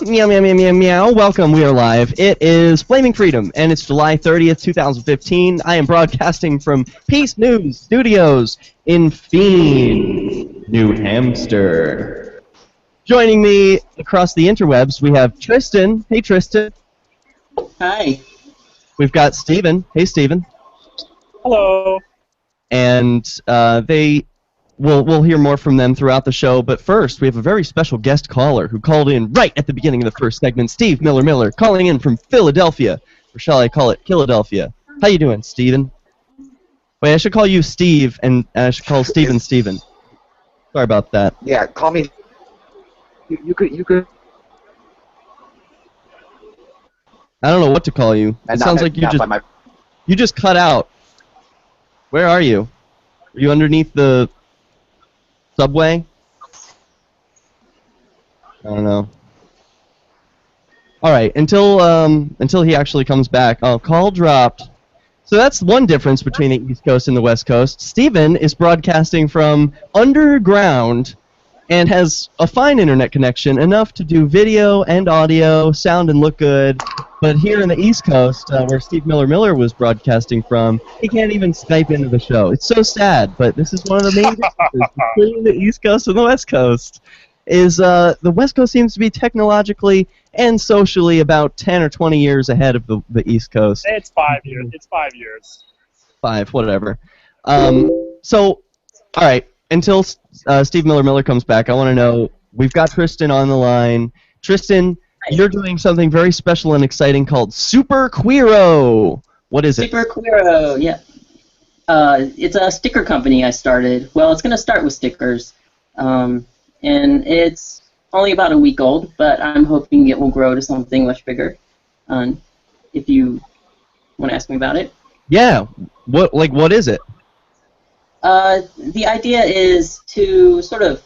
Meow, meow, meow, meow, meow. Welcome, we are live. It is Flaming Freedom, and it's July 30th, 2015. I am broadcasting from Peace News Studios in Keene, New Hampshire. Joining me across the interwebs, we have Tristan. Hey, Tristan. Hi. We've got Steven. Hey, Steven. Hello. And we'll hear more from them throughout the show, but first we have a very special guest caller who called in right at the beginning of the first segment, Steve Miller, calling in from Philadelphia, or shall I call it Philadelphia. How you doing, Steven? Wait, I should call you Steve, and I should call Steven. Sorry about that. Yeah, call me. You could. I don't know what to call you. It sounds like you just cut out. Where are you? Are you underneath the subway? I don't know. All right, until he actually comes back. Oh, call dropped. So that's one difference between the East Coast and the West Coast. Steven is broadcasting from underground and has a fine internet connection, enough to do video and audio, sound and look good. But here in the East Coast, where Steve Miller was broadcasting from, he can't even Skype into the show. It's so sad, but this is one of the main differences between the East Coast and the West Coast. Is the West Coast seems to be technologically and socially about 10 or 20 years ahead of the East Coast. It's 5 years. It's 5 years. 5, whatever. So, all right, until Steve Miller comes back, I want to know, we've got Tristan on the line. Tristan, you're doing something very special and exciting called SuperQeero. What is it? SuperQueero, yeah. It's a sticker company I started. Well, it's going to start with stickers. And it's only about a week old, but I'm hoping it will grow to something much bigger. If you want to ask me about it. Yeah. What is it? The idea is to sort of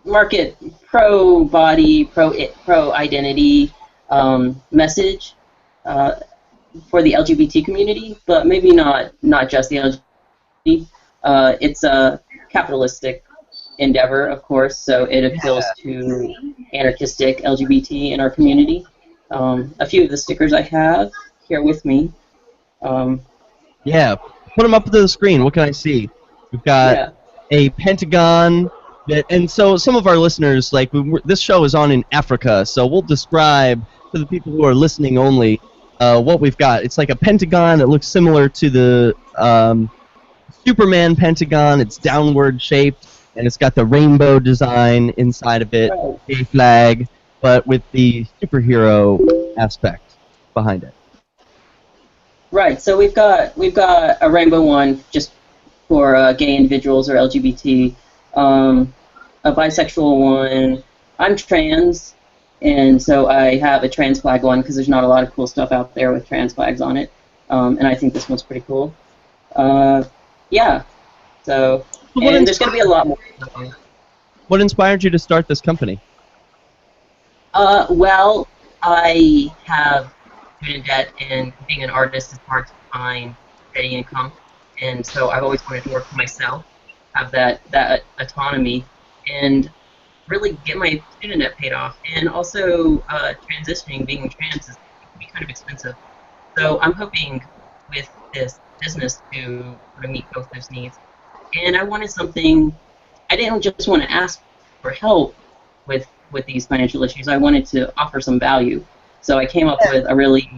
market pro-body, pro-identity message for the LGBT community, but maybe not just the LGBT. It's a capitalistic endeavor, of course, so it appeals to anarchistic LGBT in our community. A few of the stickers I have here with me. Yeah, put them up to the screen. What can I see? We've got a pentagon. And so some of our listeners, this show is on in Africa, so we'll describe to the people who are listening only what we've got. It's like a pentagon. It looks similar to the Superman pentagon. It's downward shaped, and it's got the rainbow design inside of it, a flag, but with the superhero aspect behind it. Right. So we've got a rainbow one just for gay individuals or LGBT. A bisexual one. I'm trans, and so I have a trans flag one because there's not a lot of cool stuff out there with trans flags on it, and I think this one's pretty cool. Yeah. So, and there's going to be a lot more. What inspired you to start this company? Well, I have student debt, and being an artist is hard to find steady income, and so I've always wanted to work for myself, have that autonomy, and really get my student debt paid off. And also transitioning, being trans, can be kind of expensive. So I'm hoping with this business to meet both those needs. And I wanted something, I didn't just want to ask for help with these financial issues. I wanted to offer some value. So I came up with a really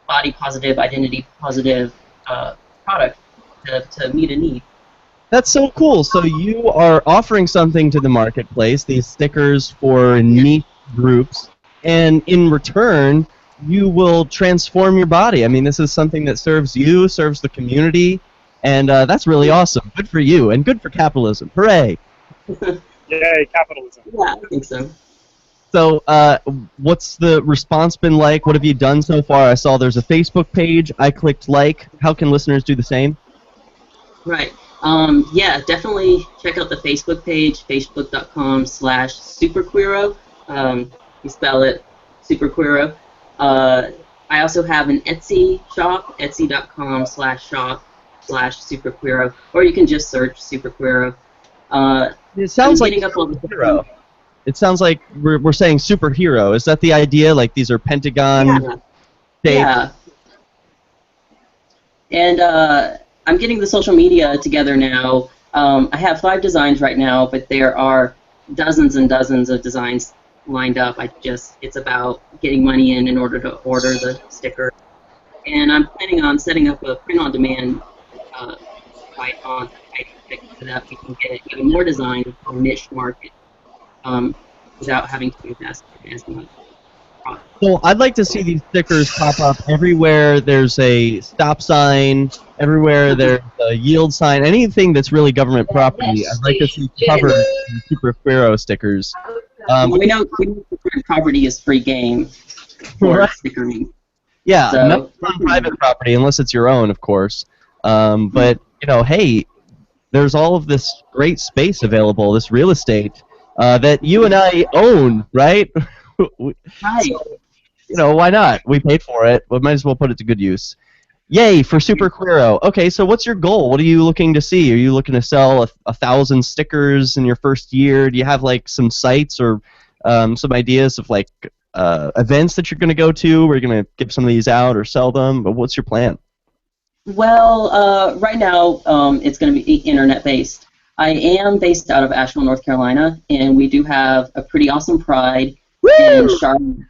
body positive, identity positive product to meet a need. That's so cool. So you are offering something to the marketplace, these stickers for niche groups, and in return, you will transform your body. I mean, this is something that serves you, serves the community, and that's really awesome. Good for you, and good for capitalism. Hooray! Yay, capitalism. Yeah, I think so. So, what's the response been like? What have you done so far? I saw there's a Facebook page. I clicked like. How can listeners do the same? Right. Yeah, definitely check out the Facebook page, facebook.com/SuperQueero. You spell it SuperQueero. I also have an Etsy shop, etsy.com/shop/SuperQueero. /SuperQueero, or you can just search SuperQueero. It sounds like getting up all the superhero. It sounds like we're saying superhero. Is that the idea? Like these are pentagon shaped? Yeah. And I'm getting the social media together now. I have 5 designs right now, but there are dozens and dozens of designs lined up. It's about getting money in order to order the sticker. And I'm planning on setting up a print-on-demand site on so that we can get even more designs for niche market without having to invest as much. So I'd like to see these stickers pop up everywhere there's a stop sign, everywhere there's a yield sign, anything that's really government property. I'd like to see covered in SuperQueero stickers. We know property is free game for stickering. Yeah, So, not on private property unless it's your own, of course. But you know, hey, there's all of this great space available, this real estate that you and I own, right? Right. You know, why not? We paid for it. We might as well put it to good use. Yay for SuperQueero. Okay, so what's your goal? What are you looking to see? Are you looking to sell 1,000 stickers in your first year? Do you have like some sites or some ideas of like events that you're going to go to? Where you're going to give some of these out or sell them? But what's your plan? Well, right now it's going to be internet-based. I am based out of Asheville, North Carolina, and we do have a pretty awesome Pride. Woo! And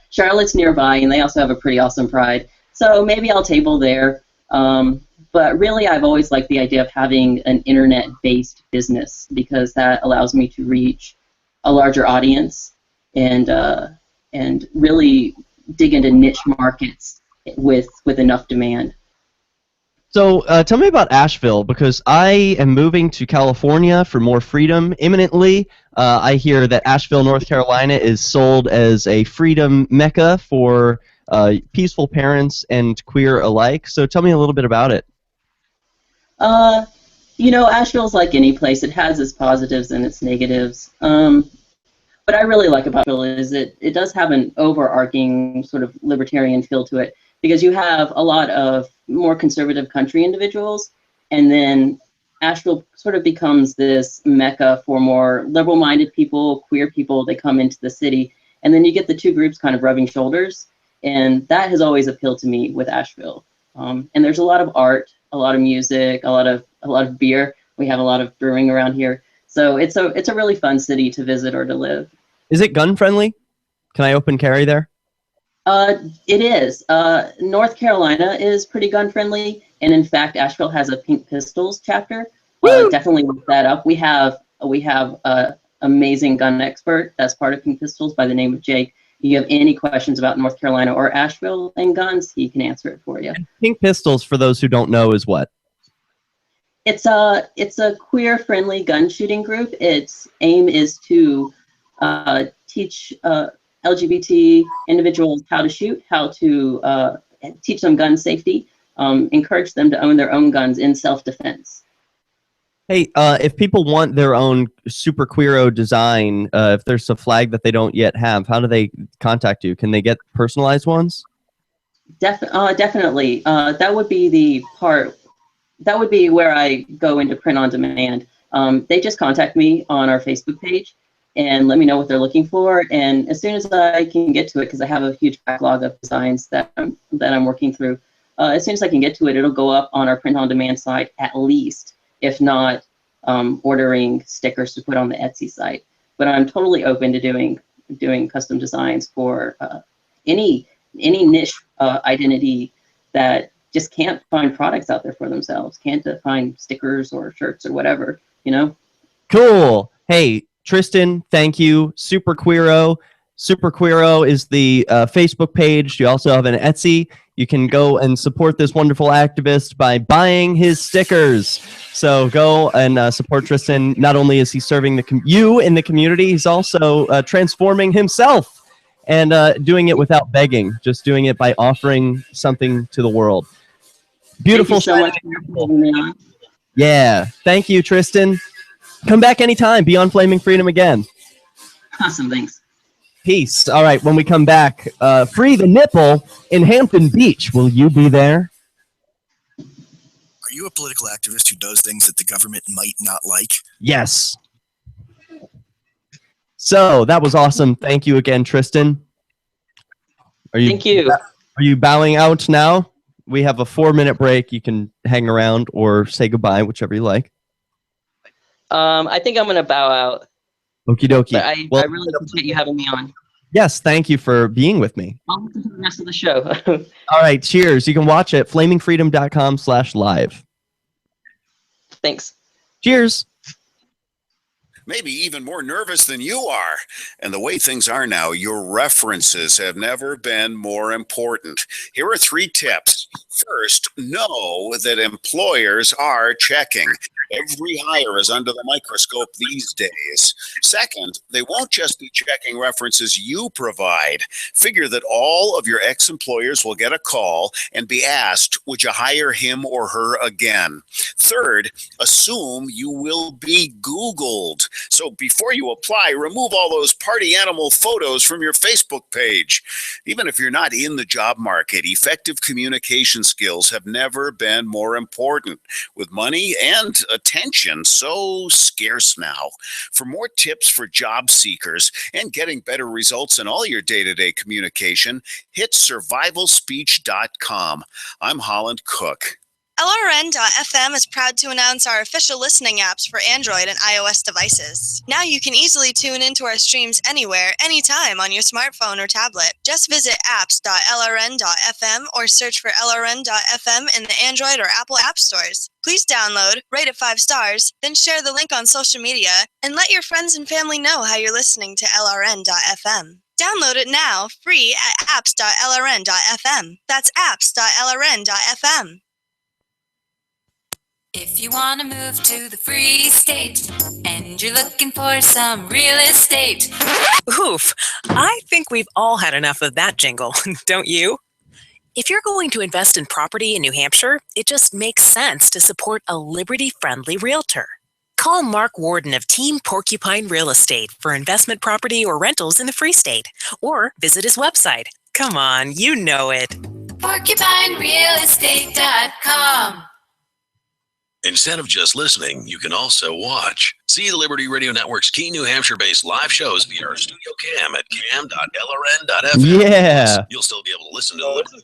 Charlotte's nearby, and they also have a pretty awesome Pride. So maybe I'll table there. But really, I've always liked the idea of having an internet-based business because that allows me to reach a larger audience and really dig into niche markets with enough demand. So tell me about Asheville, because I am moving to California for more freedom imminently. I hear that Asheville, North Carolina is sold as a freedom mecca for peaceful parents and queer alike. So tell me a little bit about it. You know, Asheville's like any place. It has its positives and its negatives. What I really like about Asheville is it does have an overarching sort of libertarian feel to it, because you have a lot of more conservative country individuals, and then Asheville sort of becomes this mecca for more liberal-minded people, queer people. They come into the city, and then you get the two groups kind of rubbing shoulders, and that has always appealed to me with Asheville. And there's a lot of art, a lot of music, a lot of beer. We have a lot of brewing around here, so it's a really fun city to visit or to live. Is it gun friendly? Can I open carry there? It is. North Carolina is pretty gun friendly, and in fact, Asheville has a Pink Pistols chapter. Definitely look that up. We have an amazing gun expert that's part of Pink Pistols by the name of Jake. If you have any questions about North Carolina or Asheville and guns, he can answer it for you. And Pink Pistols, for those who don't know, is what? It's a queer friendly gun shooting group. Its aim is to teach LGBT individuals how to shoot, how to teach them gun safety, encourage them to own their own guns in self-defense. Hey, if people want their own SuperQueero design, if there's a flag that they don't yet have, how do they contact you? Can they get personalized ones? Definitely. That would be the part. That would be where I go into print on demand. They just contact me on our Facebook page and let me know what they're looking for. And as soon as I can get to it, because I have a huge backlog of designs that I'm working through, as soon as I can get to it, it'll go up on our print on demand site at least, if not ordering stickers to put on the Etsy site. But I'm totally open to doing custom designs for any niche identity that just can't find products out there for themselves, can't find stickers or shirts or whatever, you know? Cool. Hey, Tristan, thank you. SuperQueero. SuperQueero is the Facebook page. You also have an Etsy. You can go and support this wonderful activist by buying his stickers. So go and support Tristan. Not only is he serving you in the community, he's also transforming himself and doing it without begging, just doing it by offering something to the world. Beautiful. Thank you so much for having me on. Yeah. Thank you, Tristan. Come back anytime. Be on Flaming Freedom again. Awesome. Thanks. Peace. All right. When we come back, Free the Nipple in Hampton Beach. Will you be there? Are you a political activist who does things that the government might not like? Yes. So that was awesome. Thank you again, Tristan. Thank you. Are you bowing out now? We have a 4-minute break. You can hang around or say goodbye, whichever you like. I think I'm going to bow out. Okie dokie. But I really appreciate you having me on. Yes, thank you for being with me. I'll listen to the rest of the show. All right, cheers. You can watch it, flamingfreedom.com/live. Thanks. Cheers. Maybe even more nervous than you are. And the way things are now, your references have never been more important. Here are 3 tips. First, know that employers are checking. Every hire is under the microscope these days. Second, they won't just be checking references you provide. Figure that all of your ex-employers will get a call and be asked, would you hire him or her again? Third, assume you will be Googled. So before you apply, remove all those party animal photos from your Facebook page. Even if you're not in the job market, effective communication skills have never been more important. With money and attention so scarce now. For more tips for job seekers and getting better results in all your day-to-day communication, hit survivalspeech.com. I'm Holland Cook. LRN.FM is proud to announce our official listening apps for Android and iOS devices. Now you can easily tune into our streams anywhere, anytime on your smartphone or tablet. Just visit apps.lrn.fm or search for LRN.FM in the Android or Apple app stores. Please download, rate it 5 stars, then share the link on social media, and let your friends and family know how you're listening to LRN.FM. Download it now, free at apps.lrn.fm. That's apps.lrn.fm. If you want to move to the free state and you're looking for some real estate. Oof, I think we've all had enough of that jingle, don't you? If you're going to invest in property in New Hampshire, it just makes sense to support a liberty-friendly realtor. Call Mark Warden of Team Porcupine Real Estate for investment property or rentals in the Free State, or visit his website. Come on, you know it. PorcupineRealEstate.com. Instead of just listening, you can also watch. See the Liberty Radio Network's Keene, New Hampshire-based live shows via our studio cam at cam.lrn.fm. Yeah. You'll still be able to listen to the Liberty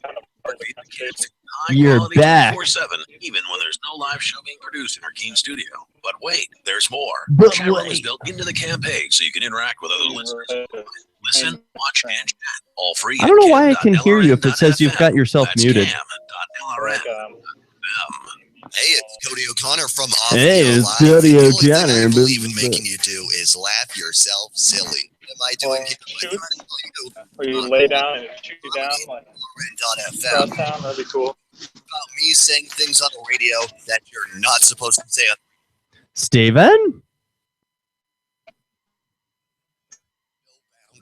You're back. 24/7, even when there's no live show being produced in our Keene studio. But wait, there's more. But The chat room wait. is built into the cam page so you can interact with other listeners. Listen, watch, and chat. All free. I don't know why I can hear you if it says you've got yourself That's muted. cam.lrn.fm. Hey, it's Cody O'Connor from Off Hey, the it's Live. Cody The only thing O'Connor. I believe in making you do is laugh yourself silly. What am I doing? Shoot. Or you lay down and shoot you down like FM. down, that'd be cool. About me saying things on the radio that you're not supposed to say. Steven?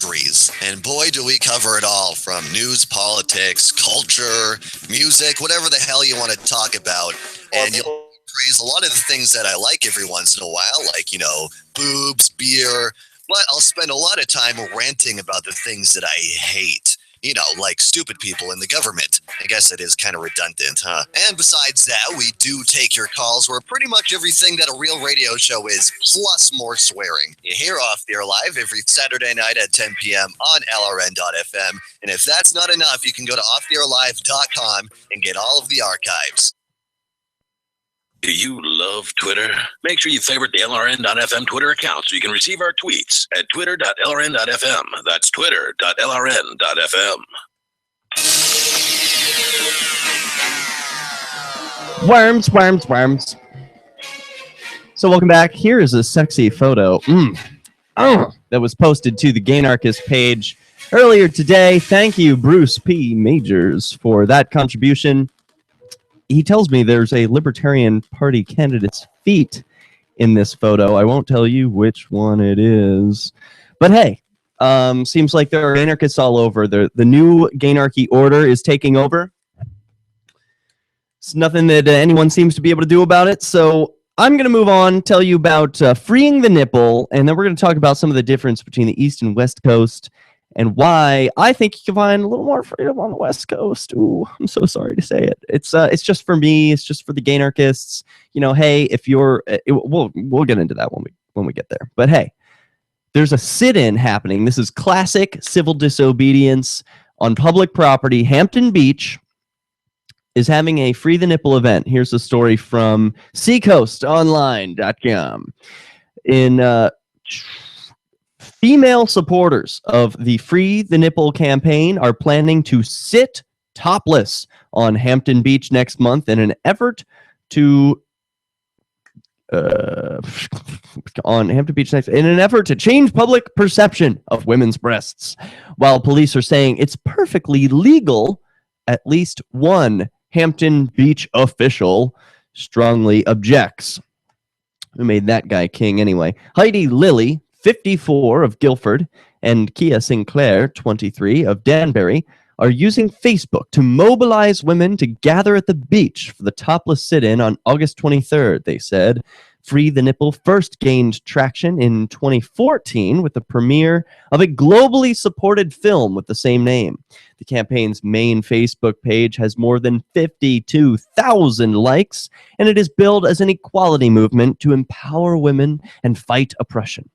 Boundaries. And boy, do we cover it all, from news, politics, culture, music, whatever the hell you want to talk about. And you'll praise a lot of the things that I like every once in a while, like, you know, boobs, beer. But I'll spend a lot of time ranting about the things that I hate. You know, like stupid people in the government. I guess it is kind of redundant, huh? And besides that, we do take your calls. We're pretty much everything that a real radio show is, plus more swearing. You hear Off the Air Live every Saturday night at 10 p.m. on LRN.FM. And if that's not enough, you can go to offtheairlive.com and get all of the archives. Do you love Twitter? Make sure you favorite the LRN.FM Twitter account so you can receive our tweets at twitter.lrn.fm. That's twitter.lrn.fm. Worms, worms, worms. So welcome back. Here is a sexy photo that was posted to the Gaynarchist page earlier today. Thank you, Bruce P. Majors, for that contribution. He tells me there's a Libertarian Party candidate's feet in this photo. I won't tell you which one it is. But hey, seems like there are anarchists all over. The new Gaynarchy order is taking over. It's nothing that anyone seems to be able to do about it. So I'm going to move on, tell you about freeing the nipple, and then we're going to talk about some of the difference between the East and West Coast and why I think you can find a little more freedom on the West Coast. Ooh, I'm so sorry to say it. It's just for me. It's just for the Gaynarchists. You know, hey, if you're, we'll get into that when we get there. But hey, there's a sit-in happening. This is classic civil disobedience on public property. Hampton Beach is having a Free the Nipple event. Here's a story from seacoastonline.com. In female supporters of the Free the Nipple campaign are planning to sit topless on Hampton Beach next month in an effort to change public perception of women's breasts. While police are saying it's perfectly legal, at least one Hampton Beach official strongly objects. Who made that guy king anyway? Heidi Lilly, 54, of Guilford, and Kia Sinclair, 23, of Danbury, are using Facebook to mobilize women to gather at the beach for the topless sit-in on August 23rd, they said. Free the Nipple first gained traction in 2014 with the premiere of a globally supported film with the same name. The campaign's main Facebook page has more than 52,000 likes, and it is billed as an equality movement to empower women and fight oppression.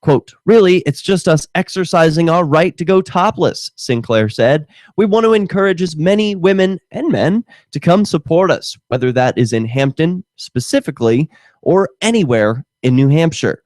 Quote, really, it's just us exercising our right to go topless, Sinclair said. We want to encourage as many women and men to come support us, whether that is in Hampton specifically or anywhere in New Hampshire.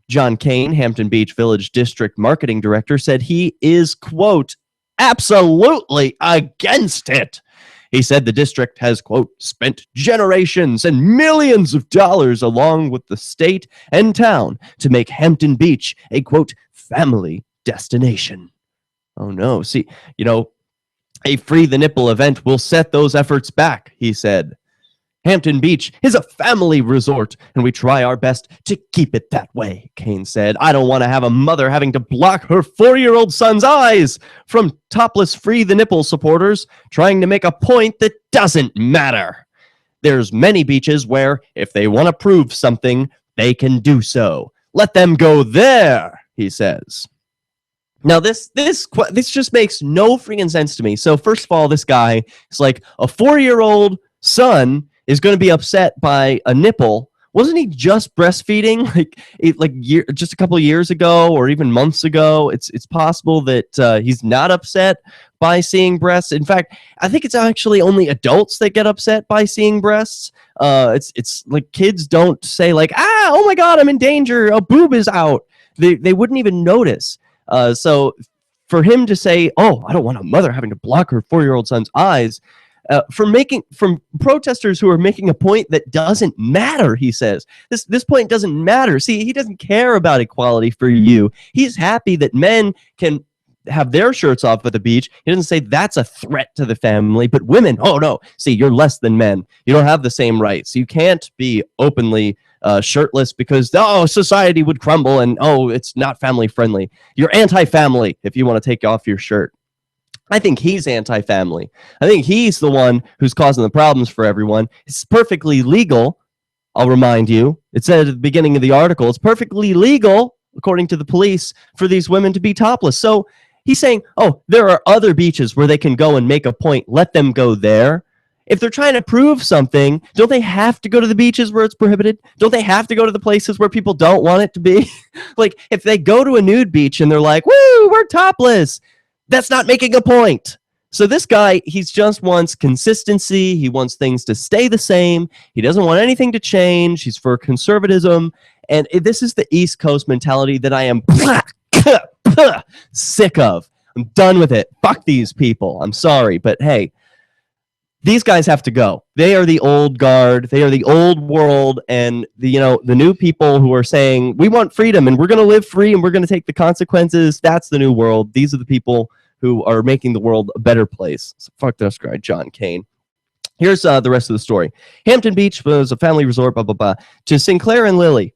John Keene, Hampton Beach Village District Marketing Director, said he is, quote, absolutely against it. He said the district has, quote, spent generations and millions of dollars along with the state and town to make Hampton Beach a, quote, family destination. Oh, no. See, you know, a Free the Nipple event will set those efforts back, he said. Hampton Beach is a family resort, and we try our best to keep it that way, Keene said. I don't want to have a mother having to block her 4-year-old son's eyes from topless Free the Nipple supporters trying to make a point that doesn't matter. There's many beaches where, if they want to prove something, they can do so. Let them go there, he says. Now, this just makes no freaking sense to me. So, first of all, this guy is like a 4-year-old son is going to be upset by a nipple. Wasn't he just breastfeeding just a couple of years ago or even months ago? It's possible that he's not upset by seeing breasts. In fact, I think it's actually only adults that get upset by seeing breasts. It's like kids don't say like, oh my God, I'm in danger. A boob is out. They wouldn't even notice. So for him to say, oh, I don't want a mother having to block her 4-year-old son's eyes, from protesters who are making a point that doesn't matter, he says. This point doesn't matter. See, he doesn't care about equality for you. He's happy that men can have their shirts off at the beach. He doesn't say that's a threat to the family, but women, oh no, see, you're less than men. You don't have the same rights. You can't be openly shirtless because, society would crumble and, it's not family friendly. You're anti-family if you want to take off your shirt. I think he's anti-family. I think he's the one who's causing the problems for everyone. It's perfectly legal. I'll remind you. It said at the beginning of the article, it's perfectly legal, according to the police, for these women to be topless. So he's saying, there are other beaches where they can go and make a point. Let them go there. If they're trying to prove something, don't they have to go to the beaches where it's prohibited? Don't they have to go to the places where people don't want it to be? Like, if they go to a nude beach and they're like, woo, we're topless, that's not making a point. So this guy, he just wants consistency. He wants things to stay the same. He doesn't want anything to change. He's for conservatism. And this is the East Coast mentality that I am sick of. I'm done with it. Fuck these people. I'm sorry. But hey, these guys have to go. They are the old guard. They are the old world. And the new people who are saying, we want freedom and we're going to live free and we're going to take the consequences. That's the new world. These are the people who are making the world a better place. So fuck this guy, John Keene. Here's the rest of the story. Hampton Beach was a family resort, blah, blah, blah. To Sinclair and Lilly,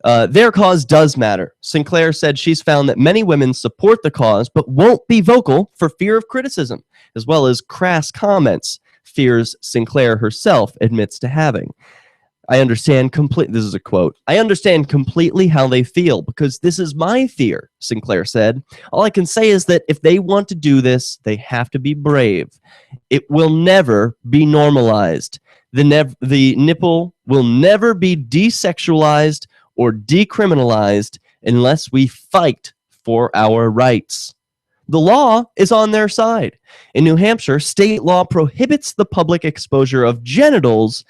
their cause does matter. Sinclair said she's found that many women support the cause but won't be vocal for fear of criticism, as well as crass comments, fears Sinclair herself admits to having. I understand completely. This is a quote. I understand completely how they feel because this is my fear, Sinclair said. All I can say is that if they want to do this, they have to be brave. It will never be normalized. The nipple will never be desexualized or decriminalized unless we fight for our rights. The law is on their side. In New Hampshire, state law prohibits the public exposure of genitals,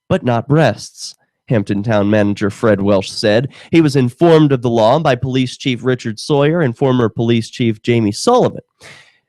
but not breasts, Hampton Town Manager Fred Welsh said. He was informed of the law by Police Chief Richard Sawyer and former Police Chief Jamie Sullivan.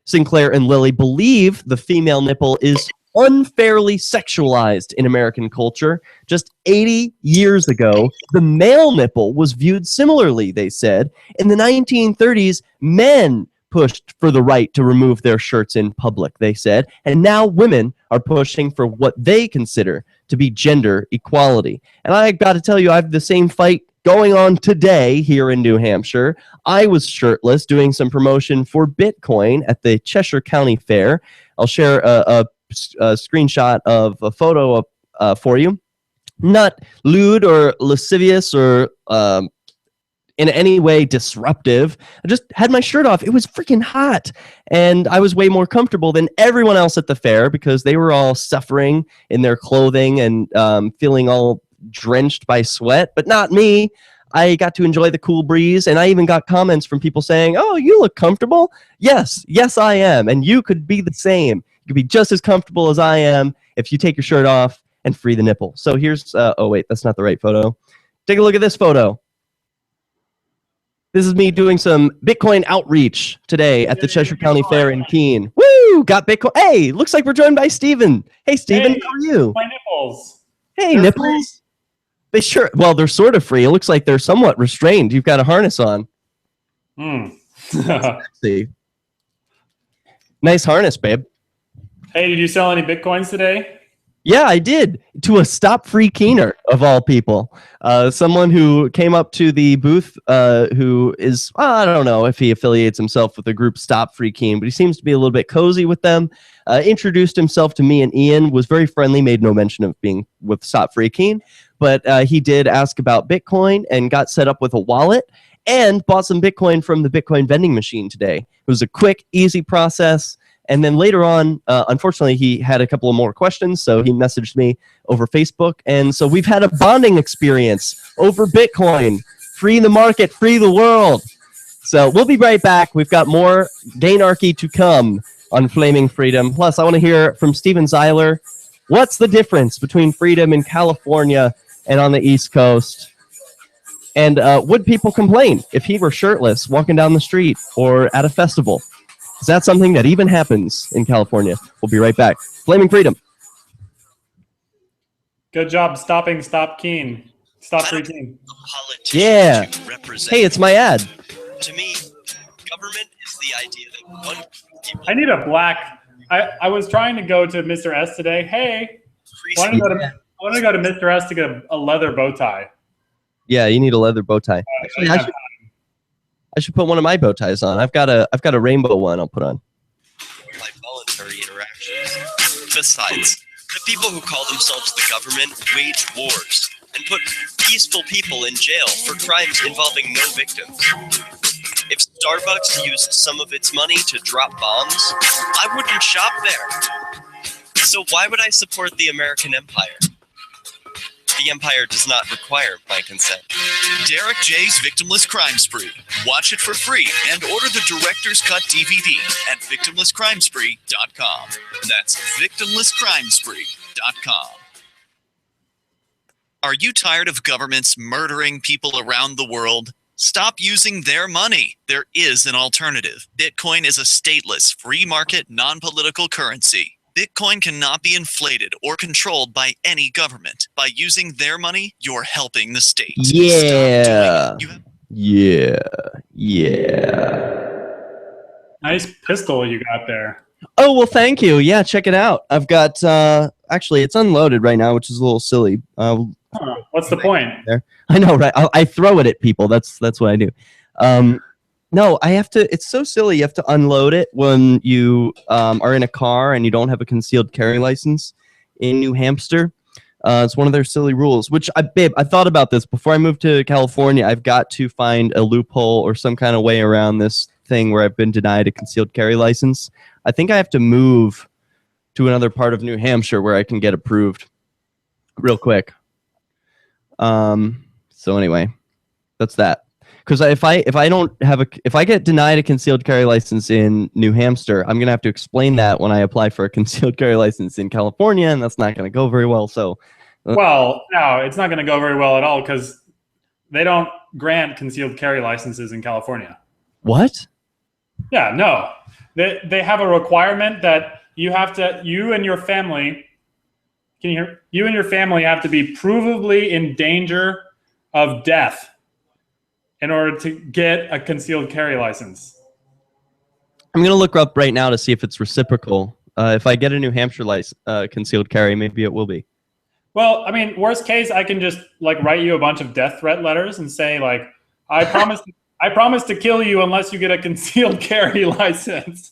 Sinclair and Lilly believe the female nipple is unfairly sexualized in American culture. Just 80 years ago, the male nipple was viewed similarly, they said. In the 1930s, men pushed for the right to remove their shirts in public, they said, and now women are pushing for what they consider to be gender equality. And I got to tell you, I have the same fight going on today here in New Hampshire. I was shirtless doing some promotion for Bitcoin at the Cheshire County Fair. I'll share a screenshot of a photo for you. Not lewd or lascivious or in any way disruptive. I just had my shirt off. It was freaking hot. And I was way more comfortable than everyone else at the fair because they were all suffering in their clothing and feeling all drenched by sweat, but not me. I got to enjoy the cool breeze, and I even got comments from people saying, "Oh, you look comfortable." Yes, I am, and you could be the same. You could be just as comfortable as I am if you take your shirt off and free the nipple. So here's, oh wait, that's not the right photo. Take a look at this photo. This is me doing some Bitcoin outreach today at the Cheshire County Fair in Keene. Woo! Got Bitcoin. Hey, looks like we're joined by Steven. Hey, Steven, how are you? My nipples. Hey, They're nipples. They sure, well, they're sort of free. It looks like they're somewhat restrained. You've got a harness on. See. Nice harness, babe. Hey, did you sell any Bitcoins today? Yeah, I did. To a stop-free Keener, of all people. Someone who came up to the booth who is, I don't know if he affiliates himself with the group Stop Free Keene, but he seems to be a little bit cozy with them. Introduced himself to me and Ian, was very friendly, made no mention of being with Stop Free Keene, but he did ask about Bitcoin and got set up with a wallet and bought some Bitcoin from the Bitcoin vending machine today. It was a quick, easy process. And then later on, unfortunately, he had a couple of more questions, so he messaged me over Facebook. And so we've had a bonding experience over Bitcoin. Free the market, free the world. So we'll be right back. We've got more Gaynarchy to come on Flaming Freedom. Plus, I want to hear from Steven Zeiler. What's the difference between freedom in California and on the East Coast? And would people complain if he were shirtless walking down the street or at a festival? Is that something that even happens in California? We'll be right back. Flaming Freedom. Good job stopping Stop Keene. Stop Free Keene. Yeah. Hey, it's my ad. To me, government is the idea that one people... I need a black... I was trying to go to Mr. S today. Hey, I want to go to Mr. S to get a leather bow tie. Yeah, you need a leather bow tie. Actually, I should put one of my bow ties on. I've got a rainbow one I'll put on. Like voluntary interactions. Besides, the people who call themselves the government wage wars and put peaceful people in jail for crimes involving no victims. If Starbucks used some of its money to drop bombs, I wouldn't shop there. So why would I support the American empire? The empire does not require my consent. Derek J's Victimless Crime Spree. Watch it for free and order the Director's Cut DVD at victimlesscrimespree.com. That's victimlesscrimespree.com. Are you tired of governments murdering people around the world? Stop using their money. There is an alternative. Bitcoin is a stateless, free market, non-political currency. Bitcoin cannot be inflated or controlled by any government. By using their money, you're helping the state. Yeah. Yeah. Nice pistol you got there. Oh, well, thank you. Yeah, check it out. I've got, actually, it's unloaded right now, which is a little silly. What's the point? There. I know, right? I throw it at people. That's what I do. No, I have to. It's so silly. You have to unload it when you are in a car and you don't have a concealed carry license in New Hampshire. It's one of their silly rules, which I thought about this before I moved to California. I've got to find a loophole or some kind of way around this thing where I've been denied a concealed carry license. I think I have to move to another part of New Hampshire where I can get approved real quick. So anyway, that's that. Because if I get denied a concealed carry license in New Hampshire, I'm gonna have to explain that when I apply for a concealed carry license in California, and that's not gonna go very well. So, well, no, it's not gonna go very well at all because they don't grant concealed carry licenses in California. What? Yeah, no, they have a requirement that you and your family. Can you hear? You and your family have to be provably in danger of death in order to get a concealed carry license. I'm going to look up right now to see if it's reciprocal. If I get a New Hampshire concealed carry, maybe it will be. Well, I mean, worst case, I can just like write you a bunch of death threat letters and say like, I promise to kill you unless you get a concealed carry license.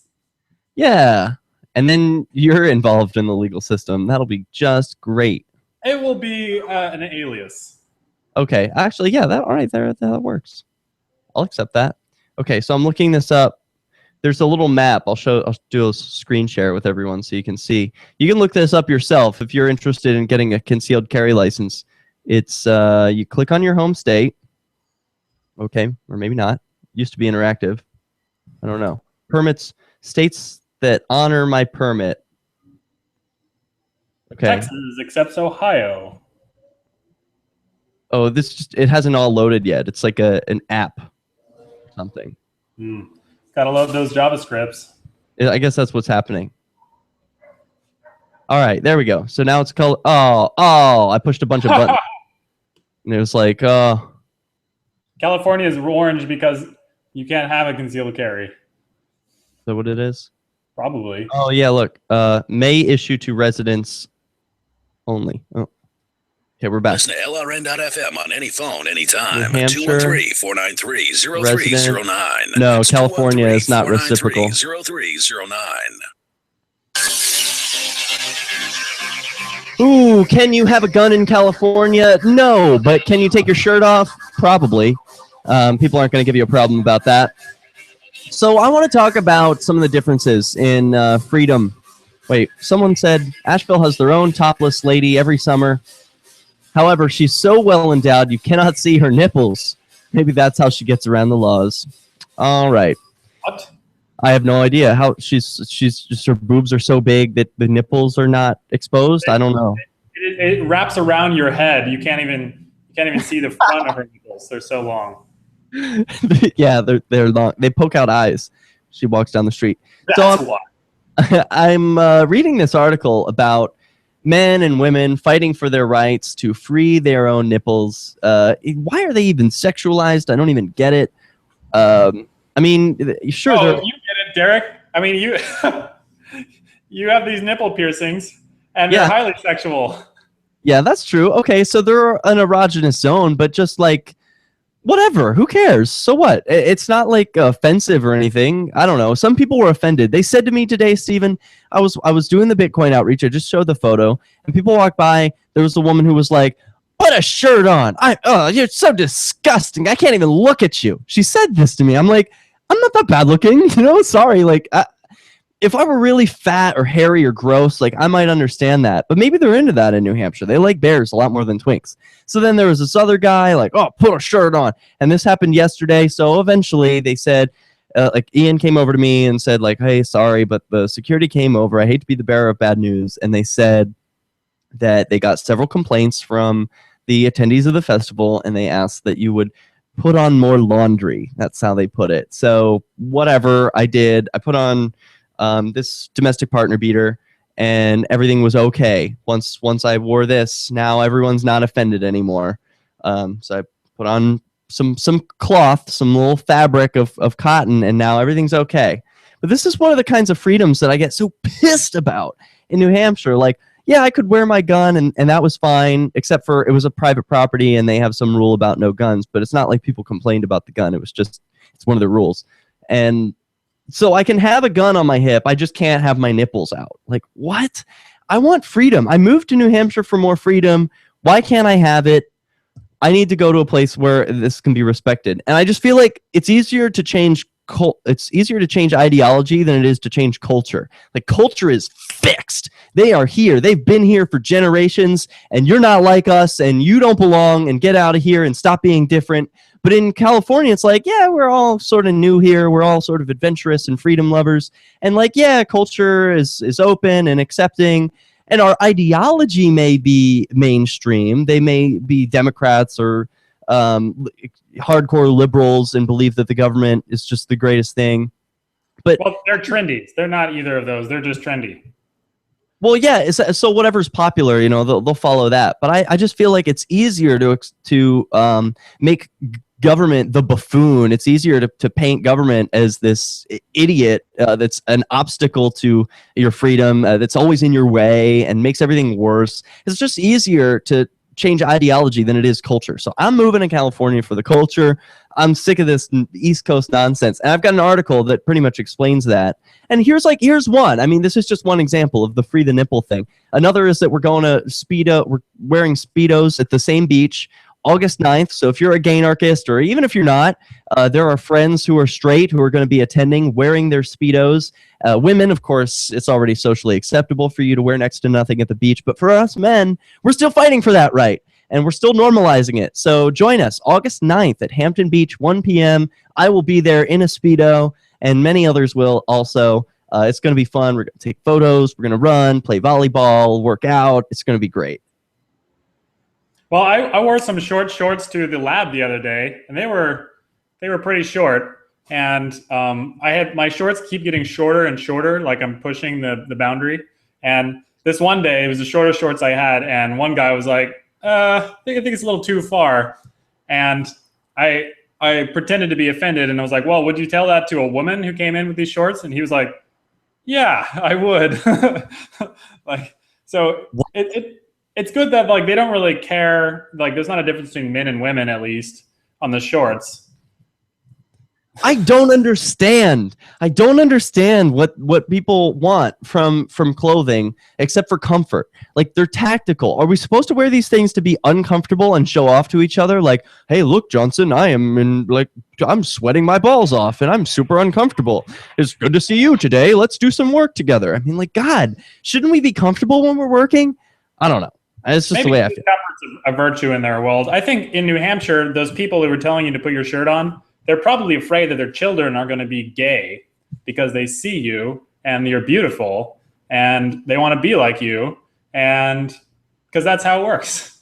Yeah. And then you're involved in the legal system. That'll be just great. It will be an alias. Okay, actually, yeah, all right, that works. I'll accept that. Okay, so I'm looking this up. There's a little map. I'll do a screen share with everyone so you can see. You can look this up yourself if you're interested in getting a concealed carry license. It's you click on your home state. Okay, or maybe not. Used to be interactive. I don't know. Permits, states that honor my permit. Okay. Texas accepts Ohio. Oh, it hasn't all loaded yet. It's like an app or something. Gotta load those JavaScripts. I guess that's what's happening. All right, there we go. So now it's called. Oh, I pushed a bunch of buttons. And it was like, California is orange because you can't have a concealed carry. Is that what it is? Probably. Oh, yeah, look. May issue to residents only. Oh. Okay, we're back. Listen to LRN.FM on any phone, anytime. New Hampshire, 213-493-0309. No, California is not reciprocal. 0309. Ooh, can you have a gun in California? No, but can you take your shirt off? Probably. People aren't going to give you a problem about that. So I want to talk about some of the differences in freedom. Wait, someone said Asheville has their own topless lady every summer. However, she's so well endowed you cannot see her nipples. Maybe that's how she gets around the laws. All right. What? I have no idea how she's just, her boobs are so big that the nipples are not exposed. I don't know. It wraps around your head. You can't even see the front of her nipples. They're so long. Yeah, they're long. They poke out eyes. She walks down the street. That's why. I'm reading this article about men and women fighting for their rights to free their own nipples. Why are they even sexualized? I don't even get it. I mean, sure. Oh, you get it, Derek. I mean, you you have these nipple piercings, and they're highly sexual. Yeah, that's true. Okay, so they're an erogenous zone, but just like, whatever. Who cares? So what? It's not like offensive or anything. I don't know. Some people were offended. They said to me today, Stephen, I was doing the Bitcoin outreach. I just showed the photo, and people walked by. There was a woman who was like, "Put a shirt on. You're so disgusting. I can't even look at you." She said this to me. I'm like, I'm not that bad looking, sorry. Like, if I were really fat or hairy or gross, like, I might understand that. But maybe they're into that in New Hampshire. They like bears a lot more than twinks. So then there was this other guy like, "Oh, put a shirt on." And this happened yesterday. So eventually they said, like, Ian came over to me and said, like, "Hey, sorry, but the security came over. I hate to be the bearer of bad news." And they said that they got several complaints from the attendees of the festival, and they asked that you would put on more laundry. That's how they put it. So whatever I did, I put on this domestic partner beater, and everything was okay. Once I wore this, now everyone's not offended anymore. So I put on some cloth, some little fabric of cotton, and now everything's okay. But this is one of the kinds of freedoms that I get so pissed about in New Hampshire. Like, yeah, I could wear my gun, and that was fine, except for it was a private property, and they have some rule about no guns. But it's not like people complained about the gun. It was just, it's one of the rules. And so I can have a gun on my hip. I just can't have my nipples out. Like, what? I want freedom. I moved to New Hampshire for more freedom. Why can't I have it? I need to go to a place where this can be respected. And I just feel like it's easier to change ideology than it is to change culture. Like, culture is fixed. They are here. They've been here for generations, and you're not like us, and you don't belong, and get out of here and stop being different. But in California, it's like, yeah, we're all sort of new here. We're all sort of adventurous and freedom lovers. And like, yeah, culture is open and accepting. And our ideology may be mainstream. They may be Democrats or hardcore liberals and believe that the government is just the greatest thing. But well, they're trendy. They're not either of those. They're just trendy. Well, yeah. So whatever's popular, they'll follow that. But I just feel like it's easier to make government the buffoon. It's easier to paint government as this idiot that's an obstacle to your freedom, that's always in your way and makes everything worse. It's just easier to change ideology than it is culture. So I'm moving to California for the culture. I'm sick of this East Coast nonsense. And I've got an article that pretty much explains that. And here's one. I mean, this is just one example of the free the nipple thing. Another is that we're going to Speedo. We're wearing Speedos at the same beach August 9th. So if you're a Gaynarchist, or even if you're not, there are friends who are straight who are going to be attending wearing their Speedos. Women, of course, it's already socially acceptable for you to wear next to nothing at the beach. But for us men, we're still fighting for that right. And we're still normalizing it. So join us August 9th at Hampton Beach, 1 p.m. I will be there in a Speedo, and many others will also. It's going to be fun. We're going to take photos. We're going to run, play volleyball, work out. It's going to be great. Well, I wore some short shorts to the lab the other day, and they were pretty short. And I had my shorts keep getting shorter and shorter, like I'm pushing the boundary. And this one day, it was the shortest shorts I had, and one guy was like, I think it's a little too far. And I pretended to be offended, and I was like, well, would you tell that to a woman who came in with these shorts? And he was like, yeah, I would. Like, so it's good that like they don't really care. Like, there's not a difference between men and women, at least on the shorts. I don't understand. What people want from clothing except for comfort. Like, they're tactical. Are we supposed to wear these things to be uncomfortable and show off to each other? Like, hey, look, Johnson, I'm sweating my balls off and I'm super uncomfortable. It's good to see you today. Let's do some work together. I mean, like, God, shouldn't we be comfortable when we're working? I don't know. It's just Maybe the way I feel. Comfort's a virtue in their world. I think in New Hampshire, those people who were telling you to put your shirt on, they're probably afraid that their children are going to be gay because they see you and you're beautiful and they want to be like you, and because that's how it works.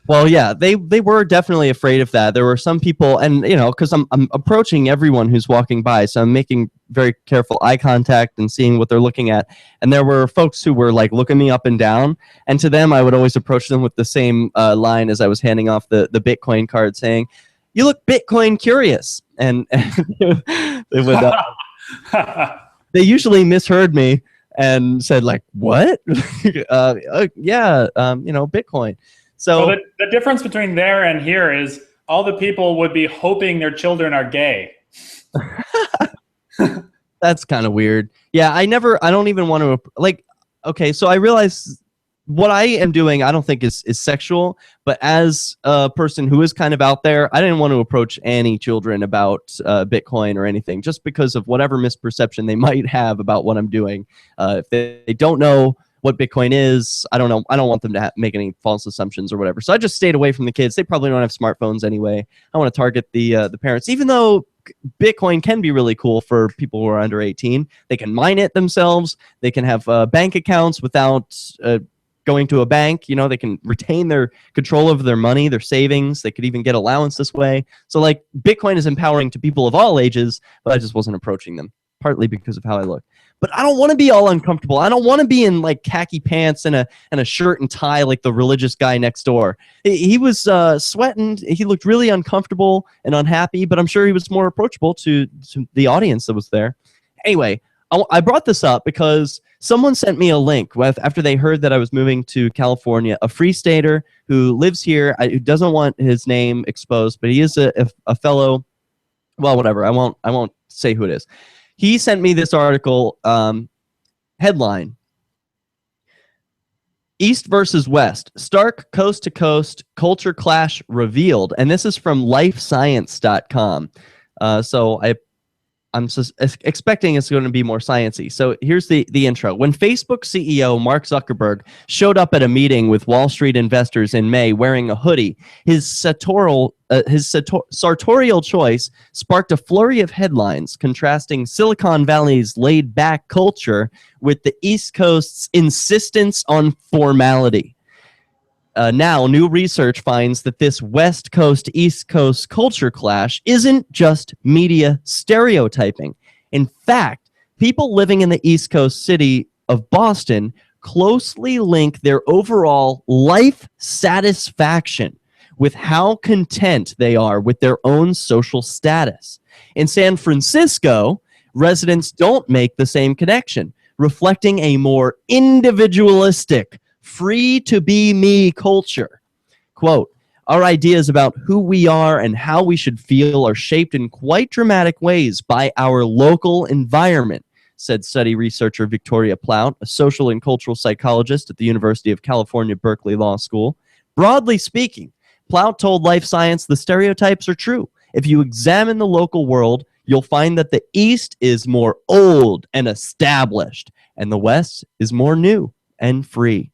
Well, yeah, they were definitely afraid of that. There were some people, and because I'm approaching everyone who's walking by, so I'm making very careful eye contact and seeing what they're looking at. And there were folks who were like looking me up and down, and to them, I would always approach them with the same line as I was handing off the Bitcoin card, saying, "You look Bitcoin curious," and they would. They usually misheard me and said like, "What?" Yeah, Bitcoin. So well, the difference between there and here is all the people would be hoping their children are gay. That's kind of weird. Yeah, I don't even want to like. Okay, so I realize what I am doing, I don't think is sexual, but as a person who is kind of out there, I didn't want to approach any children about Bitcoin or anything, just because of whatever misperception they might have about what I'm doing. If they don't know what Bitcoin is, I don't know. I don't want them to make any false assumptions or whatever. So I just stayed away from the kids. They probably don't have smartphones anyway. I want to target the parents, even though Bitcoin can be really cool for people who are under 18. They can mine it themselves. They can have bank accounts without going to a bank. They can retain their control over their money, their savings. They could even get allowance this way. So like, Bitcoin is empowering to people of all ages, but I just wasn't approaching them, partly because of how I look. But I don't want to be all uncomfortable. I don't want to be in like khaki pants and a shirt and tie like the religious guy next door. He was sweating. He looked really uncomfortable and unhappy, but I'm sure he was more approachable to the audience that was there. Anyway, I brought this up because someone sent me a link after they heard that I was moving to California. A Free Stater who lives here, who doesn't want his name exposed, but he is a fellow. Well, whatever. I won't say who it is. He sent me this article, headline, East versus West. Stark coast-to-coast culture clash revealed. And this is from lifescience.com. So I'm expecting it's going to be more sciencey. So here's the intro. When Facebook CEO Mark Zuckerberg showed up at a meeting with Wall Street investors in May wearing a hoodie, his sartorial choice sparked a flurry of headlines contrasting Silicon Valley's laid-back culture with the East Coast's insistence on formality. Now, new research finds that this West Coast, East Coast culture clash isn't just media stereotyping. In fact, people living in the East Coast city of Boston closely link their overall life satisfaction with how content they are with their own social status. In San Francisco, residents don't make the same connection, reflecting a more individualistic, free-to-be-me culture. Quote, our ideas about who we are and how we should feel are shaped in quite dramatic ways by our local environment, said study researcher Victoria Plout, a social and cultural psychologist at the University of California, Berkeley Law School. Broadly speaking, Plout told Life Science the stereotypes are true. If you examine the local world, you'll find that the East is more old and established, and the West is more new and free.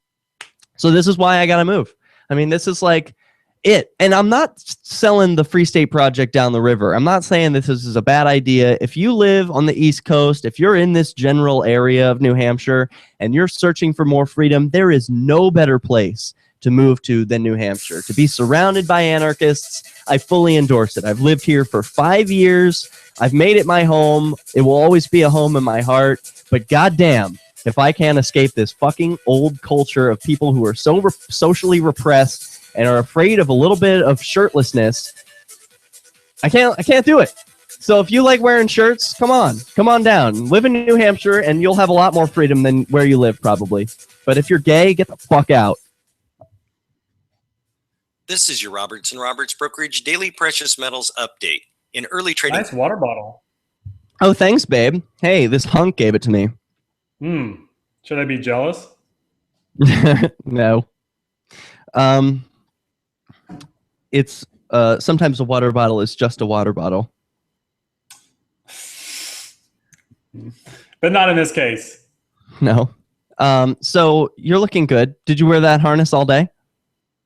So this is why I got to move. I mean, this is like it. And I'm not selling the Free State Project down the river. I'm not saying this is a bad idea. If you live on the East Coast, if you're in this general area of New Hampshire and you're searching for more freedom, there is no better place to move to than New Hampshire. To be surrounded by anarchists, I fully endorse it. I've lived here for 5 years. I've made it my home. It will always be a home in my heart. But goddamn, if I can't escape this fucking old culture of people who are so socially repressed and are afraid of a little bit of shirtlessness, I can't do it. So if you like wearing shirts, come on down. Live in New Hampshire and you'll have a lot more freedom than where you live probably. But if you're gay, get the fuck out. This is your Roberts & Roberts Brokerage Daily Precious Metals Update. In early trading... Nice water bottle. Oh, thanks, babe. Hey, this hunk gave it to me. Should I be jealous? No. It's sometimes a water bottle is just a water bottle. But not in this case. No. So you're looking good. Did you wear that harness all day?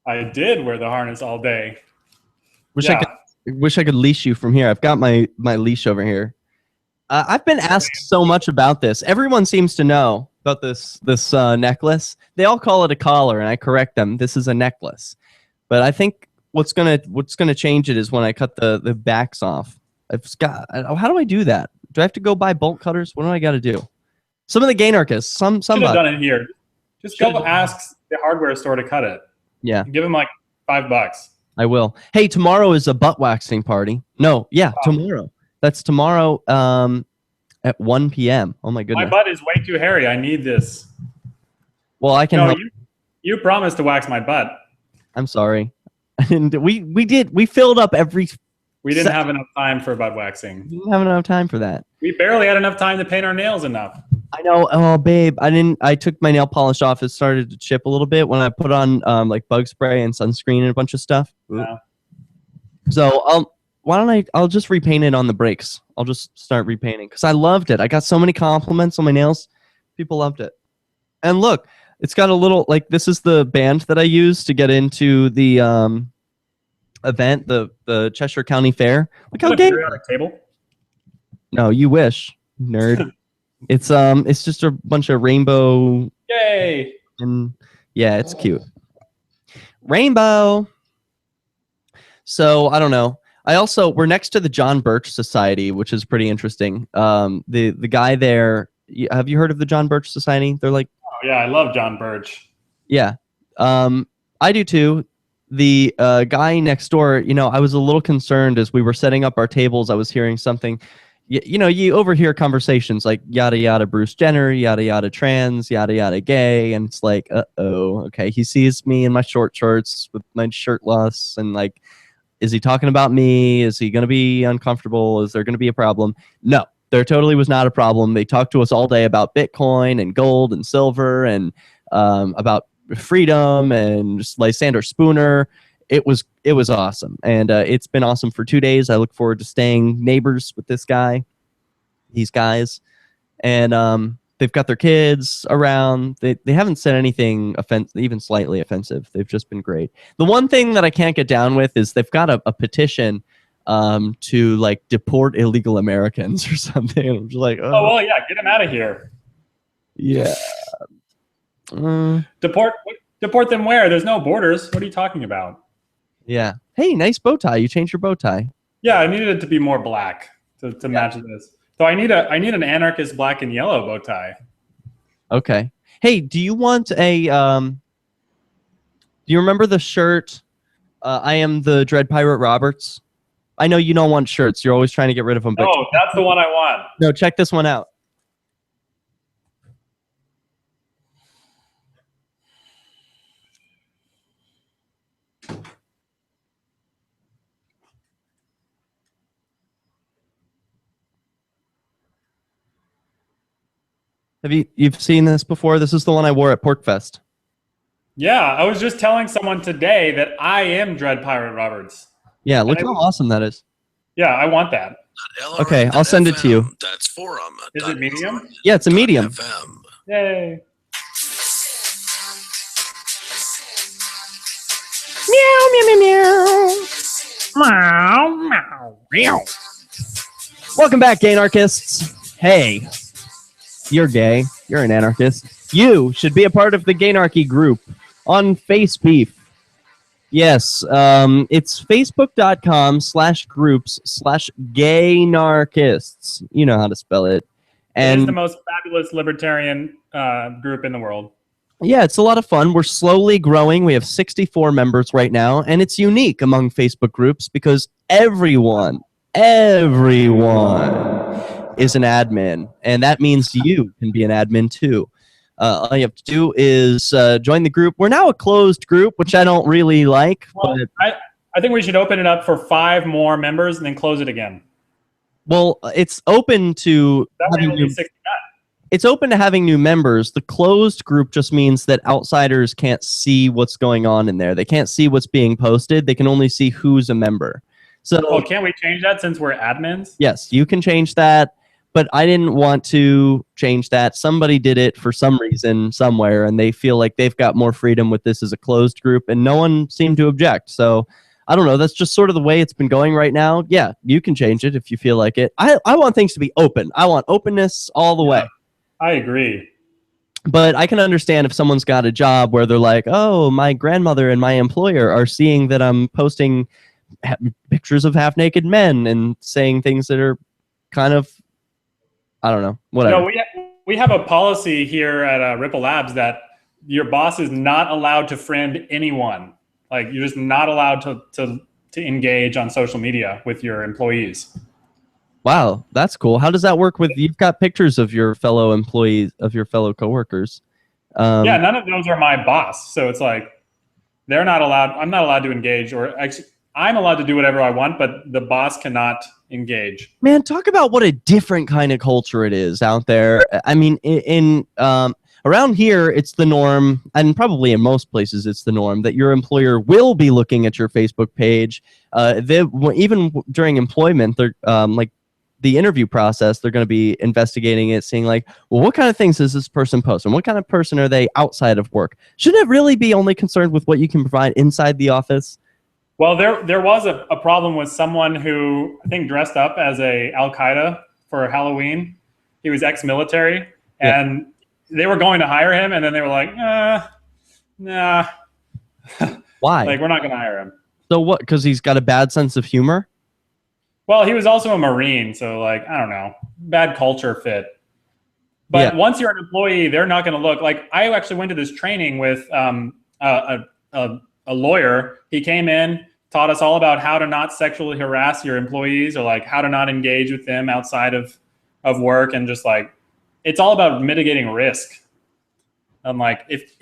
I did wear the harness all day. Wish I could leash you from here. I've got my leash over here. I've been asked so much about this. Everyone seems to know about this necklace. They all call it a collar, and I correct them. This is a necklace. But I think what's gonna change it is when I cut the backs off. How do I do that? Do I have to go buy bolt cutters? What do I got to do? Some of the Gaynarchists, some should have done it here. Just go ask the hardware store to cut it. Yeah. Give them like $5. I will. Hey, tomorrow is a butt waxing party. No, yeah, tomorrow. That's tomorrow at 1 p.m. Oh my goodness. My butt is way too hairy. I need this. Well, I can help. You promised to wax my butt. I'm sorry. And we filled up every... We didn't have enough time for butt waxing. We didn't have enough time for that. We barely had enough time to paint our nails enough. I know. Oh, babe, I took my nail polish off. It started to chip a little bit when I put on like bug spray and sunscreen and a bunch of stuff. Yeah. So I'll just repaint it on the breaks. I'll just start repainting because I loved it. I got so many compliments on my nails. People loved it. And look, it's got a little, like, this is the band that I used to get into the event, the Cheshire County Fair. Look how gay. On a table? No, you wish, nerd. It's just a bunch of rainbow. Yay! And yeah, it's cute. Rainbow. So I don't know. We're next to the John Birch Society, which is pretty interesting. The guy there. Have you heard of the John Birch Society? They're like. Oh yeah, I love John Birch. Yeah, I do too. The guy next door, I was a little concerned as we were setting up our tables. I was hearing something. You overhear conversations like yada yada Bruce Jenner, yada yada trans, yada yada gay, and it's like, okay. He sees me in my short shorts with my shirtless, and like, is he talking about me? Is he going to be uncomfortable? Is there going to be a problem? No, there totally was not a problem. They talked to us all day about Bitcoin and gold and silver and about Freedom and just Lysander Spooner. It was awesome, and it's been awesome for 2 days. I look forward to staying neighbors with these guys, and they've got their kids around. They haven't said anything even slightly offensive. They've just been great. The one thing that I can't get down with is they've got a petition to like deport illegal Americans or something. I'm just like, oh well, yeah, get them out of here. Yeah. Deport them where? There's no borders. What are you talking about? Yeah. Hey, nice bow tie. You changed your bow tie. Yeah, I needed it to be more black to match this. So I need an anarchist black and yellow bow tie. Okay. Hey, do you want a do you remember the shirt I am the Dread Pirate Roberts? I know you don't want shirts. You're always trying to get rid of them. But no, that's the one I want. No, check this one out. You've seen this before? This is the one I wore at PorkFest. Yeah, I was just telling someone today that I am Dread Pirate Roberts. Yeah, look how awesome that is. Yeah, I want that. Okay, I'll send it to you. That's forum. Is it medium? Yeah, it's a medium. Yay. Meow, meow, meow, meow. Meow, meow. Welcome back, Gaynarchists. Hey, you're gay. You're an anarchist. You should be a part of the Gaynarchy group on FaceBeef. Yes, it's facebook.com/groups/Gaynarchists. You know how to spell it. And it is the most fabulous libertarian group in the world. Yeah, it's a lot of fun. We're slowly growing. We have 64 members right now, and it's unique among Facebook groups because everyone is an admin, and that means you can be an admin too. All you have to do is join the group. We're now a closed group, which I don't really like. Well, but I think we should open it up for 5 more members and then close it again. Well, it's open to it's open to having new members. The closed group just means that outsiders can't see what's going on in there. They can't see what's being posted. They can only see who's a member. So, well, can't we change that since we're admins? Yes, you can change that, but I didn't want to change that. Somebody did it for some reason somewhere, and they feel like they've got more freedom with this as a closed group, and no one seemed to object. So I don't know. That's just sort of the way it's been going right now. Yeah, you can change it if you feel like it. I want things to be open. I want openness all the way. I agree. But I can understand if someone's got a job where they're like, oh, my grandmother and my employer are seeing that I'm posting pictures of half-naked men and saying things that are kind of, I don't know, whatever. No, we have a policy here at Ripple Labs that your boss is not allowed to friend anyone. Like, you're just not allowed to engage on social media with your employees. Wow, that's cool. How does that work with, you've got pictures of your fellow employees, of your fellow coworkers. Yeah, none of those are my boss. So it's like, they're not allowed, I'm not allowed to engage, or actually, I'm allowed to do whatever I want, but the boss cannot engage. Man, talk about what a different kind of culture it is out there. I mean, around here, it's the norm, and probably in most places it's the norm, that your employer will be looking at your Facebook page. Even during employment, they're like the interview process, they're going to be investigating it, seeing like, well, what kind of things does this person post, and what kind of person are they outside of work? Shouldn't it really be only concerned with what you can provide inside the office? Well, there was a problem with someone who I think dressed up as a Al-Qaeda for Halloween. He was ex-military, and they were going to hire him, and then they were like, nah. Why? Like, we're not going to hire him. So what, because he's got a bad sense of humor? Well, he was also a Marine, so like, I don't know, bad culture fit. But once you're an employee, they're not going to look like. I actually went to this training with a lawyer. He came in, taught us all about how to not sexually harass your employees, or like how to not engage with them outside of work, and just like, it's all about mitigating risk. And like, if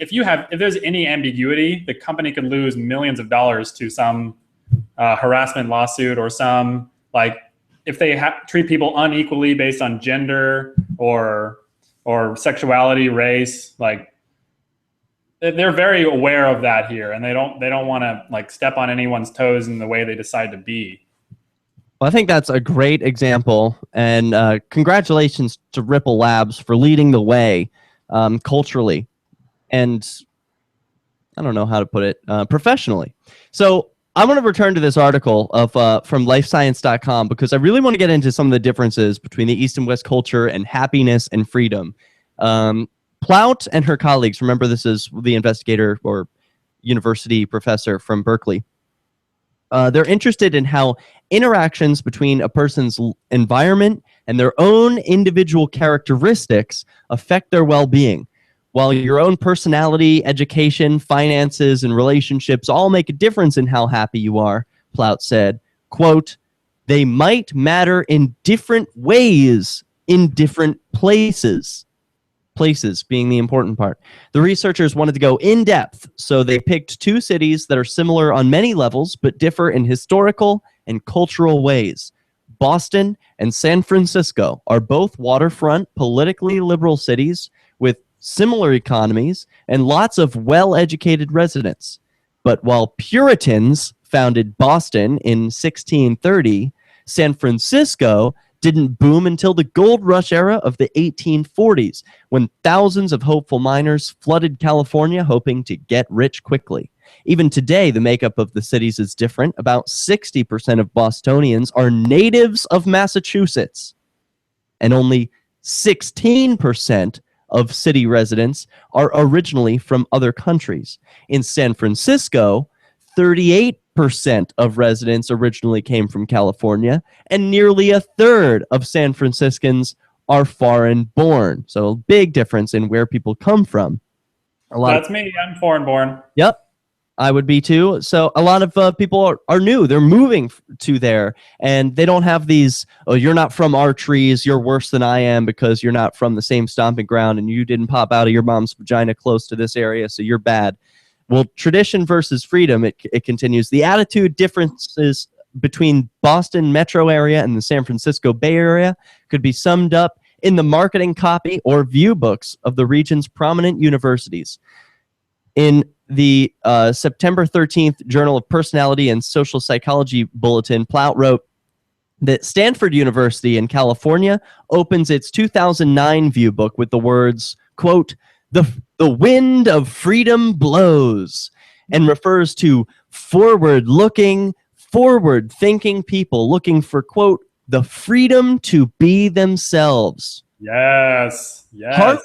there's any ambiguity, the company could lose millions of dollars to some harassment lawsuit, or some, like, if they treat people unequally based on gender or sexuality, race, like, they're very aware of that here, and they don't want to like step on anyone's toes in the way they decide to be. Well, I think that's a great example, and congratulations to Ripple Labs for leading the way culturally, and I don't know how to put it, professionally. So I'm going to return to this article of from lifescience.com because I really want to get into some of the differences between the East and West culture and happiness and freedom. Plout and her colleagues, remember this is the investigator or university professor from Berkeley, they're interested in how interactions between a person's environment and their own individual characteristics affect their well-being. While your own personality, education, finances, and relationships all make a difference in how happy you are, Plout said, quote, they might matter in different ways in different places. Places being the important part. The researchers wanted to go in depth, so they picked two cities that are similar on many levels, but differ in historical and cultural ways. Boston and San Francisco are both waterfront, politically liberal cities with similar economies and lots of well-educated residents. But while Puritans founded Boston in 1630, San Francisco didn't boom until the gold rush era of the 1840s, when thousands of hopeful miners flooded California hoping to get rich quickly. Even today, the makeup of the cities is different. About 60% of Bostonians are natives of Massachusetts, and only 16% of city residents are originally from other countries. In San Francisco, 38% of residents originally came from California, and nearly a third of San Franciscans are foreign-born. So a big difference in where people come from. That's me. I'm foreign-born. Yep. I would be too. So a lot of people are new. They're moving to there, and they don't have these, oh, you're not from our trees, you're worse than I am because you're not from the same stomping ground and you didn't pop out of your mom's vagina close to this area, so you're bad. Well, tradition versus freedom, it continues. The attitude differences between Boston metro area and the San Francisco Bay Area could be summed up in the marketing copy or view books of the region's prominent universities. In the September 13th Journal of Personality and Social Psychology Bulletin, Plout wrote that Stanford University in California opens its 2009 view book with the words, quote, the wind of freedom blows, and refers to forward-looking, forward-thinking people looking for, quote, the freedom to be themselves. Yes. Yes.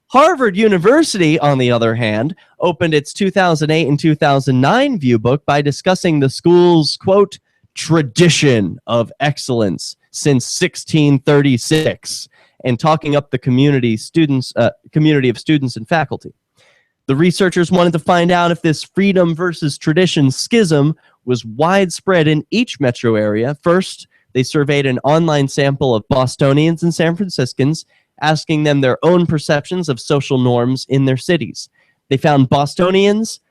Harvard University, on the other hand, opened its 2008 and 2009 view book by discussing the school's, quote, tradition of excellence since 1636, and talking up the community of students and faculty. The researchers wanted to find out if this freedom versus tradition schism was widespread in each metro area. First, they surveyed an online sample of Bostonians and San Franciscans, asking them their own perceptions of social norms in their cities. They found Bostonians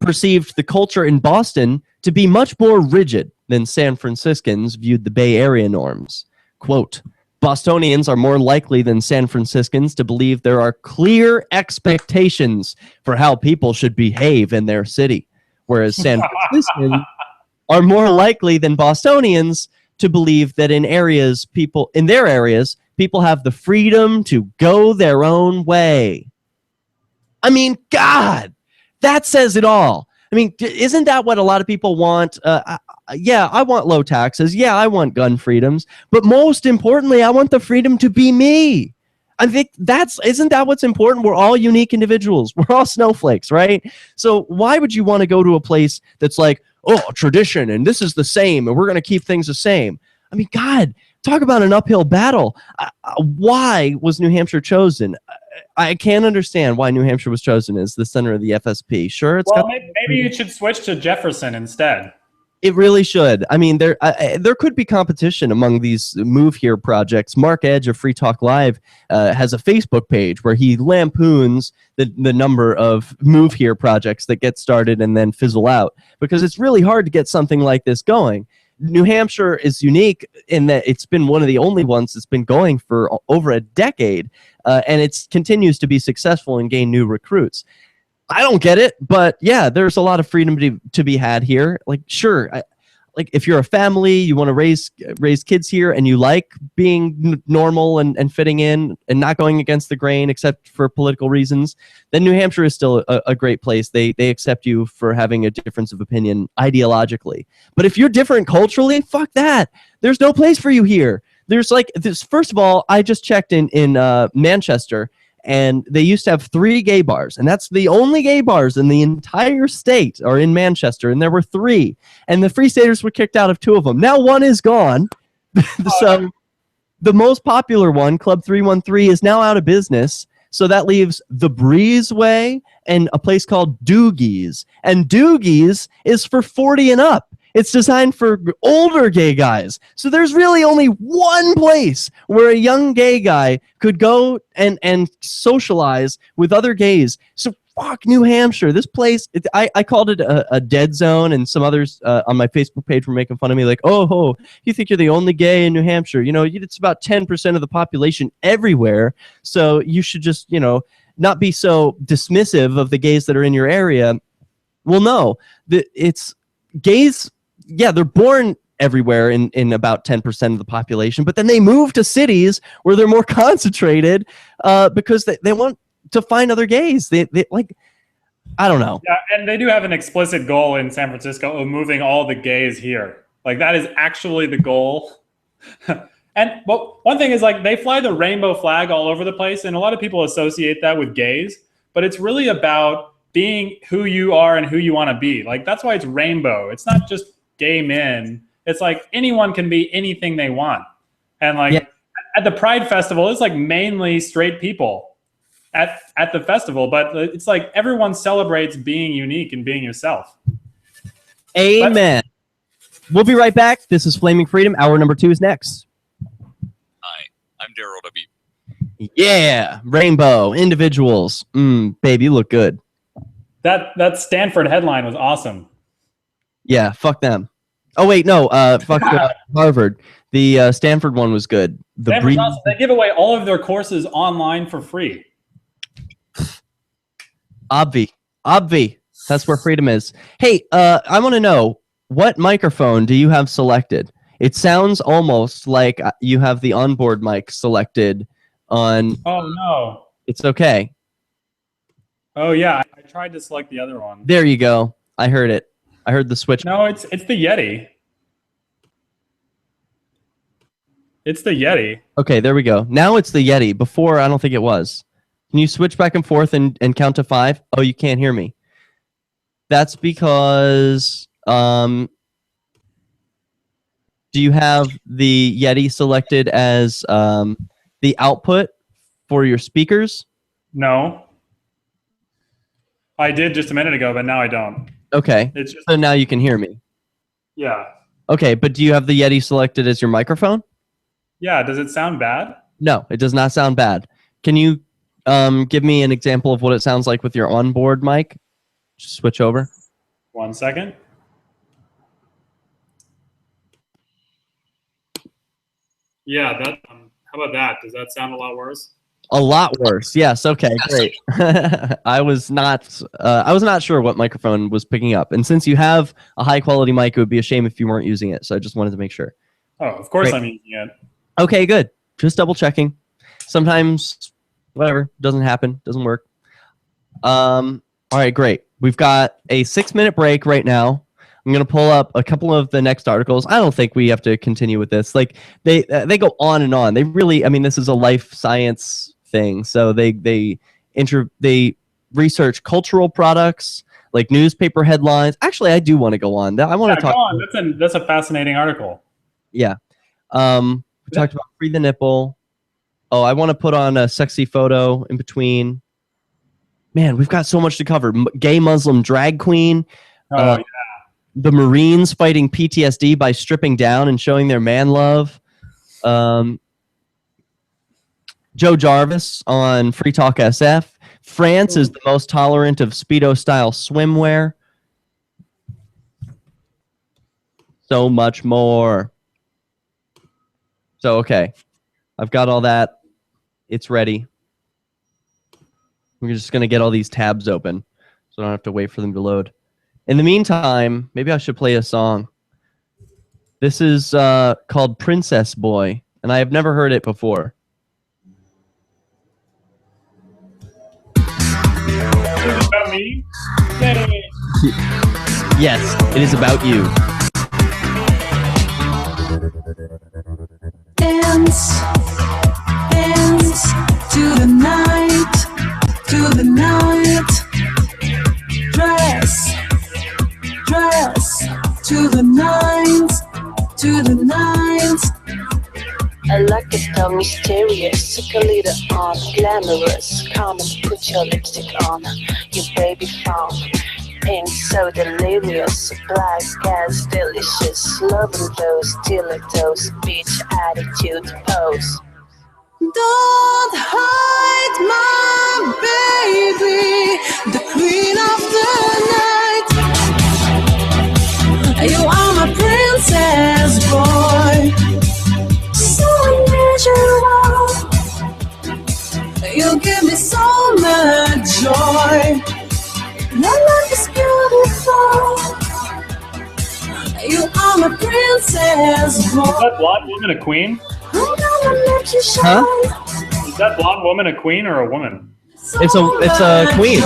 perceived the culture in Boston to be much more rigid than San Franciscans viewed the Bay Area norms. Quote, Bostonians are more likely than San Franciscans to believe there are clear expectations for how people should behave in their city, whereas San Franciscans are more likely than Bostonians to believe that in their areas, people have the freedom to go their own way. I mean, God, that says it all. I mean, isn't that what a lot of people want? Yeah, I want low taxes. Yeah, I want gun freedoms. But most importantly, I want the freedom to be me. I think isn't that what's important? We're all unique individuals. We're all snowflakes, right? So why would you want to go to a place that's like, oh, tradition, and this is the same, and we're going to keep things the same? I mean, God, talk about an uphill battle. Why was New Hampshire chosen? I can't understand why New Hampshire was chosen as the center of the FSP. Sure, maybe you should switch to Jefferson instead. It really should. I mean, there could be competition among these Move Here projects. Mark Edge of Free Talk Live has a Facebook page where he lampoons the number of Move Here projects that get started and then fizzle out, because it's really hard to get something like this going. New Hampshire is unique in that it's been one of the only ones that's been going for over a decade, and it continues to be successful and gain new recruits. I don't get it, but yeah, there's a lot of freedom to be had here. Like, sure, like if you're a family, you want to raise kids here, and you like being normal and fitting in and not going against the grain, except for political reasons, then New Hampshire is still a great place. They accept you for having a difference of opinion ideologically. But if you're different culturally, fuck that. There's no place for you here. There's like this. First of all, I just checked in Manchester. And they used to have 3 gay bars, and that's the only gay bars in the entire state, or in Manchester, and there were 3. And the Free Staters were kicked out of 2 of them. Now 1 is gone. So the most popular one, Club 313, is now out of business. So that leaves the Breezeway and a place called Doogie's. And Doogie's is for 40 and up. It's designed for older gay guys. So there's really only one place where a young gay guy could go and socialize with other gays. So fuck New Hampshire. This place, I called it a dead zone, and some others on my Facebook page were making fun of me like, oh, you think you're the only gay in New Hampshire. You know, it's about 10% of the population everywhere. So you should just, not be so dismissive of the gays that are in your area. Well, no, it's gays. Yeah, they're born everywhere in about 10% of the population, but then they move to cities where they're more concentrated because they want to find other gays. They like, I don't know. Yeah, and they do have an explicit goal in San Francisco of moving all the gays here. Like, that is actually the goal. But one thing is, like, they fly the rainbow flag all over the place, and a lot of people associate that with gays, but it's really about being who you are and who you want to be. Like, that's why it's rainbow. It's not just gay men. It's like anyone can be anything they want. And like at the Pride Festival, it's like mainly straight people at the festival, but it's like everyone celebrates being unique and being yourself. Amen. We'll be right back. This is Flaming Freedom. Hour number 2 is next. Hi, I'm Daryl W. Yeah, rainbow individuals. Babe, you look good. That Stanford headline was awesome. Yeah, fuck them. Oh wait, no, fuck Harvard. The Stanford one was good. Stanford's awesome. They give away all of their courses online for free. Obvi. That's where freedom is. Hey, I want to know, what microphone do you have selected? It sounds almost like you have the onboard mic selected on. Oh no. It's okay. Oh yeah, I tried to select the other one. There you go. I heard it. I heard the switch. No, it's the Yeti. It's the Yeti. Okay, there we go. Now it's the Yeti. Before, I don't think it was. Can you switch back and forth and count to 5? Oh, you can't hear me. That's because... do you have the Yeti selected as the output for your speakers? No. I did just a minute ago, but now I don't. Okay, so now you can hear me. Yeah. Okay, but do you have the Yeti selected as your microphone? Yeah, does it sound bad? No, it does not sound bad. Can you give me an example of what it sounds like with your onboard mic? Just switch over. 1 second. Yeah, how about that? Does that sound a lot worse? A lot worse. Yes. Okay. Great. I was not sure what microphone was picking up, and since you have a high quality mic, it would be a shame if you weren't using it. So I just wanted to make sure. Oh, of course Great. I'm using it. Okay. Good. Just double checking. Sometimes, whatever, doesn't happen, doesn't work. All right. Great. We've got a 6-minute break right now. I'm going to pull up a couple of the next articles. I don't think we have to continue with this. Like they go on and on. They really, I mean, this is a life science thing. So they research cultural products, like newspaper headlines. Actually, I do want to go on. I want to talk. Go on. That's a fascinating article. Yeah. We talked about free the nipple. Oh, I want to put on a sexy photo in between. Man, we've got so much to cover. Gay Muslim drag queen. Oh, yeah. The Marines fighting PTSD by stripping down and showing their man love. Joe Jarvis on Free Talk SF. France is the most tolerant of Speedo-style swimwear. So much more. So, okay. I've got all that. It's ready. We're just going to get all these tabs open. so I don't have to wait for them to load. In the meantime, maybe I should play a song. This is called Princess Boy, and I have never heard it before. About me? Yay. Yes, it is about you. Dance, dance to the night, to the night. Dress, dress to the nines, to the nines. I like it so mysterious, take a little on, glamorous. Come and put your lipstick on, your baby phone. Pink so delirious, black as delicious. Loving those stilettos, beach attitude pose. Don't hide my baby, the queen of the night. You are my princess boy, so unusual. You give me so much joy. Your life is beautiful. You are my princess boy. Is that blonde woman a queen? I'm gonna make you shine. Huh? Is that blonde woman a queen or a woman? It's a queen.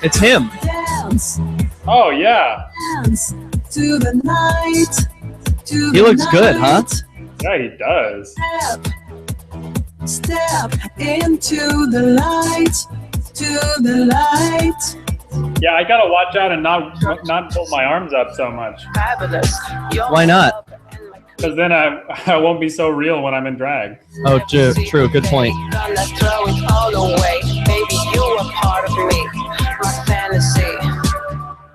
It's him. Dance, Oh yeah. dance to the night. To He the looks good, huh? night. Yeah, he does. Step into the light, to the light. Yeah, I gotta watch out and not pull my arms up so much. Fabulous. Why not? Because then I won't be so real when I'm in drag. Oh, true. Good point. Gonna throw it all away. Baby, you are part of me, my fantasy.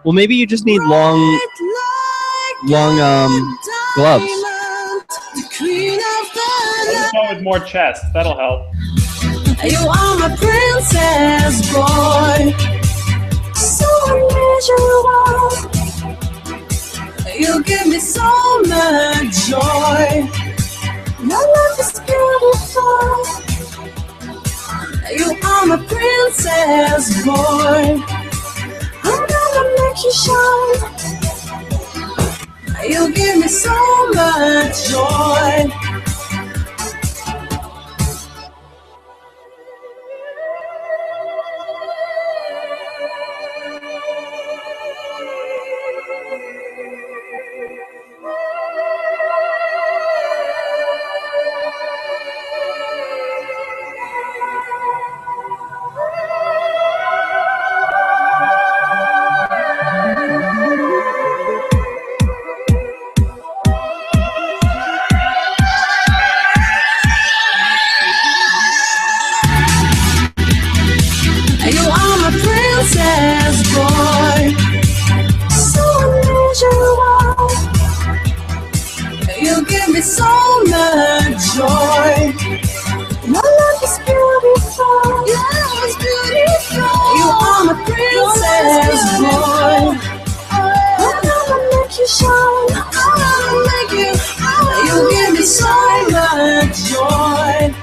Well, maybe you just need long gloves. The queen of the Let's go with more chest. That'll help. night. You are my princess boy, so unusual. You give me so much joy. Your life is beautiful. You are my princess boy. I'm gonna make you shine. You give me so much joy. You are my princess boy, so unusual. You give me so much joy. Your life is beautiful. Yeah, it's beautiful. You are my princess boy. I'm gonna make you shine. I'm gonna make you. You give me so much joy.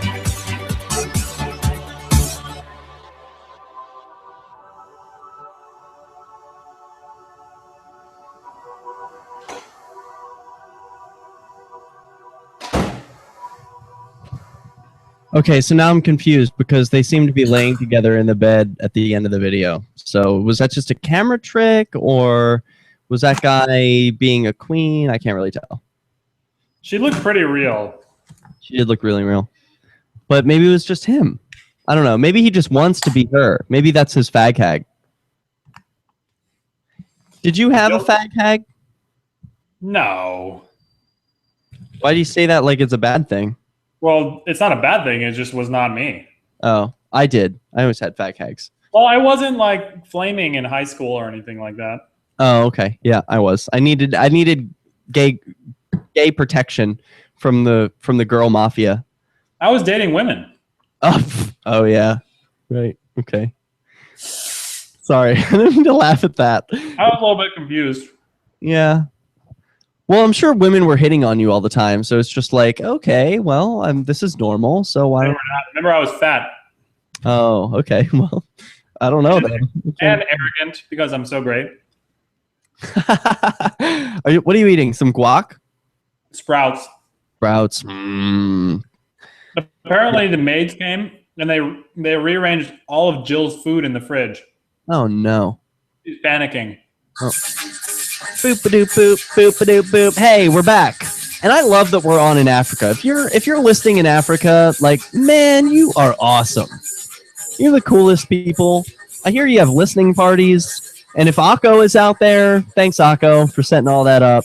Okay, so now I'm confused because they seem to be laying together in the bed at the end of the video. So was that just a camera trick, or was that guy being a queen? I can't really tell. She looked pretty real. She did look really real. But maybe it was just him. I don't know. Maybe he just wants to be her. Maybe that's his fag hag. Did you have a fag hag? No. Why do you say that like it's a bad thing? Well, it's not a bad thing. It just was not me. Oh, I did. I always had fag hags. Well, I wasn't like flaming in high school or anything like that. Oh, okay. Yeah, I was. I needed gay protection from the girl mafia. I was dating women. Oh yeah. Right. Okay. Sorry. I didn't mean to laugh at that. I was a little bit confused. Yeah. Well, I'm sure women were hitting on you all the time, so it's just like, okay, well, this is normal, so why? Remember, I was fat. Oh, okay. Well, I don't know then. And arrogant because I'm so great. What are you eating? Some guac? Sprouts. Sprouts. Apparently, the maids came and they rearranged all of Jill's food in the fridge. Oh no. She's panicking. Oh. Boop-a-doop boop, boop-a-doop boop. Hey, we're back. And I love that we're on in Africa. If you're listening in Africa, like, man, you are awesome. You're the coolest people. I hear you have listening parties. And if Akko is out there, thanks Akko for setting all that up.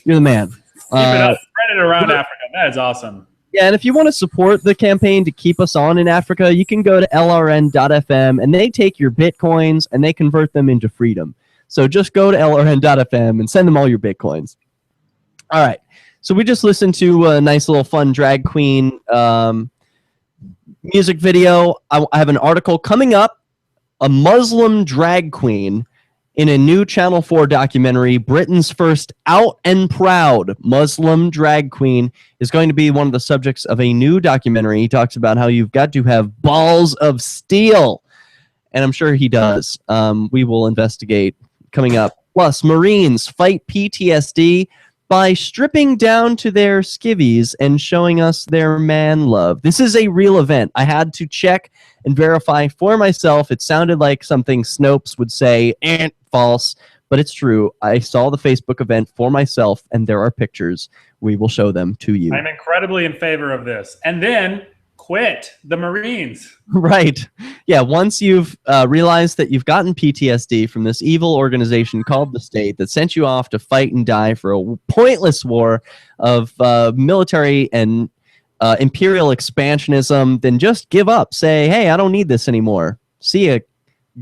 You're the man. Keep it up. Spread it around Africa. That is awesome. Yeah, and if you want to support the campaign to keep us on in Africa, you can go to lrn.fm, and they take your bitcoins and they convert them into freedom. So just go to lrn.fm and send them all your bitcoins. All right. So we just listened to a nice little fun drag queen music video. I have an article coming up. A Muslim drag queen in a new Channel 4 documentary, Britain's first out and proud Muslim drag queen, is going to be one of the subjects of a new documentary. He talks about how you've got to have balls of steel. And I'm sure he does. We will investigate coming up. Plus, Marines fight PTSD by stripping down to their skivvies and showing us their man love. This is a real event. I had to check and verify for myself. It sounded like something Snopes would say, and false, but it's true. I saw the Facebook event for myself, and there are pictures. We will show them to you. I'm incredibly in favor of this. And then quit the Marines. Right. Yeah, once you've realized that you've gotten PTSD from this evil organization called the state that sent you off to fight and die for a pointless war of military and imperial expansionism, then just give up. Say, hey, I don't need this anymore. See ya,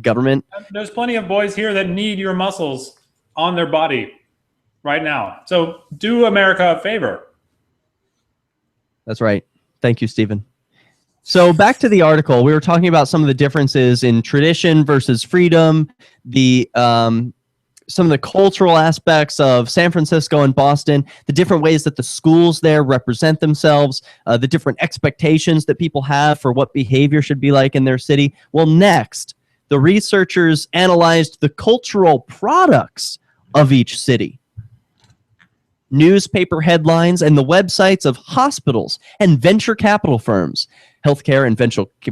government. There's plenty of boys here that need your muscles on their body right now. So do America a favor. That's right. Thank you, Stephen. So back to the article, we were talking about some of the differences in tradition versus freedom, the some of the cultural aspects of San Francisco and Boston, the different ways that the schools there represent themselves, the different expectations that people have for what behavior should be like in their city. Well, next, the researchers analyzed the cultural products of each city. Newspaper headlines and the websites of hospitals and venture capital firms. Healthcare and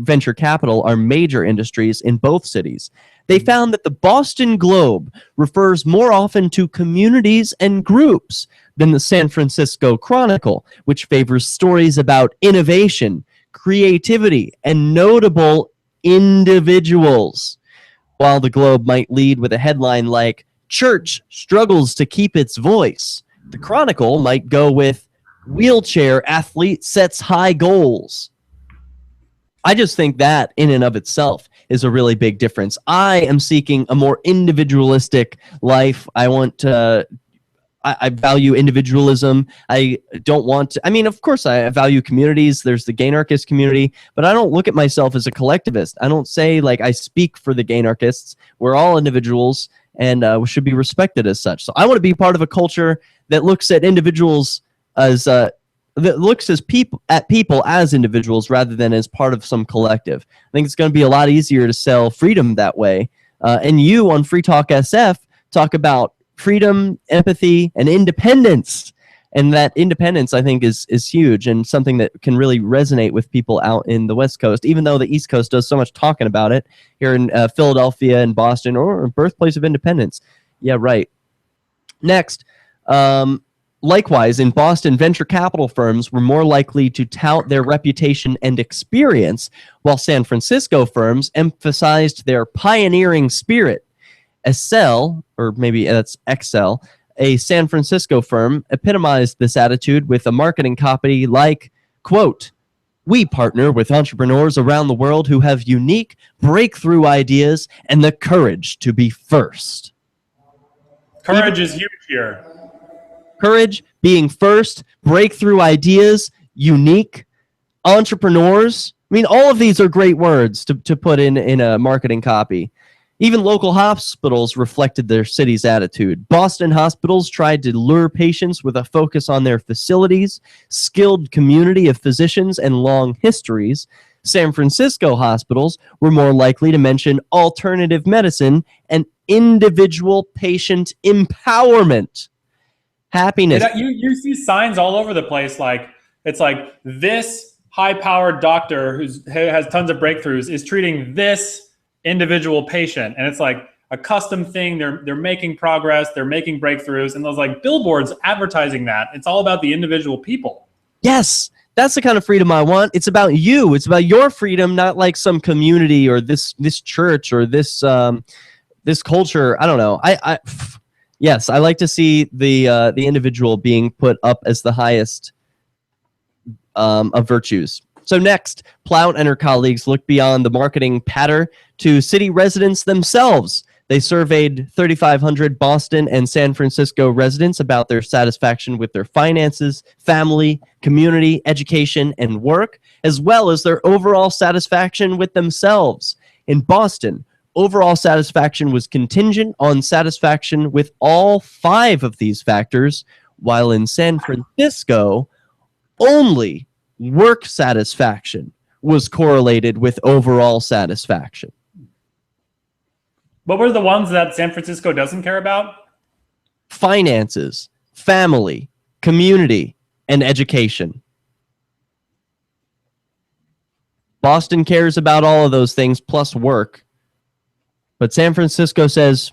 venture capital are major industries in both cities. They found that the Boston Globe refers more often to communities and groups than the San Francisco Chronicle, which favors stories about innovation, creativity, and notable individuals. While the Globe might lead with a headline like, "Church struggles to keep its voice," the Chronicle might go with, "Wheelchair athlete sets high goals." I just think that in and of itself is a really big difference. I am seeking a more individualistic life. I want to, I value individualism. I don't want to, I mean, of course I value communities. There's the Gaynarchist community, but I don't look at myself as a collectivist. I don't say like I speak for the Gaynarchists. We're all individuals and we should be respected as such. So I want to be part of a culture that looks at individuals as that looks as people as individuals rather than as part of some collective. I think it's going to be a lot easier to sell freedom that way. And you on Free Talk SF talk about freedom, empathy, and independence. And that independence, I think, is huge and something that can really resonate with people out in the West Coast, even though the East Coast does so much talking about it here in Philadelphia and Boston, or birthplace of independence. Yeah, right. Next, likewise, in Boston, venture capital firms were more likely to tout their reputation and experience, while San Francisco firms emphasized their pioneering spirit. Excel, or maybe that's Excel, a San Francisco firm, epitomized this attitude with a marketing copy like, quote, "We partner with entrepreneurs around the world who have unique breakthrough ideas and the courage to be first." Courage is huge here. Courage, being first, breakthrough ideas, unique, entrepreneurs. I mean, all of these are great words to put in a marketing copy. Even local hospitals reflected their city's attitude. Boston hospitals tried to lure patients with a focus on their facilities, skilled community of physicians, and long histories. San Francisco hospitals were more likely to mention alternative medicine and individual patient empowerment. Happiness. You see signs all over the place, like it's like this high-powered doctor who has tons of breakthroughs is treating this individual patient, and it's like a custom thing. They're making progress, they're making breakthroughs, and those like billboards advertising that. It's all about the individual people. Yes, that's the kind of freedom I want. It's about you. It's about your freedom, not like some community or this church or this this culture. I don't know. Yes, I like to see the individual being put up as the highest of virtues. So next, Plout and her colleagues looked beyond the marketing patter to city residents themselves. They surveyed 3,500 Boston and San Francisco residents about their satisfaction with their finances, family, community, education, and work, as well as their overall satisfaction with themselves. In Boston, overall satisfaction was contingent on satisfaction with all 5 of these factors, while in San Francisco, only work satisfaction was correlated with overall satisfaction. What were the ones that San Francisco doesn't care about? Finances, family, community, and education. Boston cares about all of those things plus work. But San Francisco says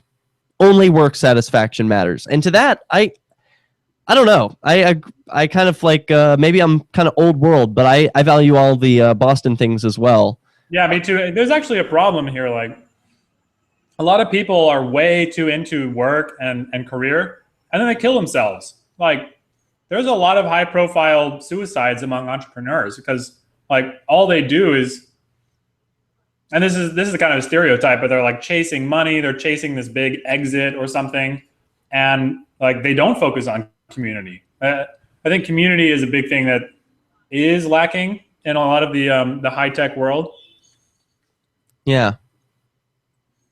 only work satisfaction matters. And to that, I don't know. I kind of like, maybe I'm kind of old world, but I value all the Boston things as well. Yeah, me too. There's actually a problem here. Like, a lot of people are way too into work and career, and then they kill themselves. Like, there's a lot of high-profile suicides among entrepreneurs because, like, all they do is, and this is kind of a stereotype, but they're like chasing money, they're chasing this big exit or something, and like they don't focus on community. I think community is a big thing that is lacking in a lot of the high-tech world. Yeah.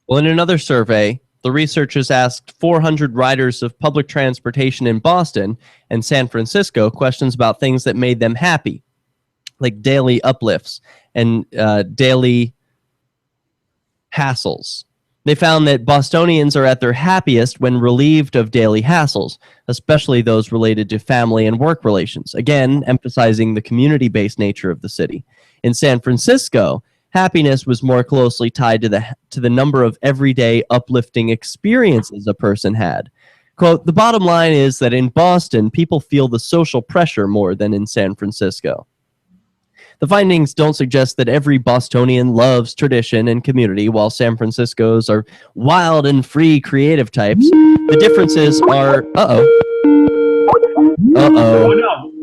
Well, in another survey, the researchers asked 400 riders of public transportation in Boston and San Francisco questions about things that made them happy, like daily uplifts and daily hassles. They found that Bostonians are at their happiest when relieved of daily hassles, especially those related to family and work relations, again, emphasizing the community-based nature of the city. In San Francisco, happiness was more closely tied to the number of everyday uplifting experiences a person had. Quote, the bottom line is that in Boston, people feel the social pressure more than in San Francisco. The findings don't suggest that every Bostonian loves tradition and community, while San Francisco's are wild and free creative types. The differences are... Oh, no.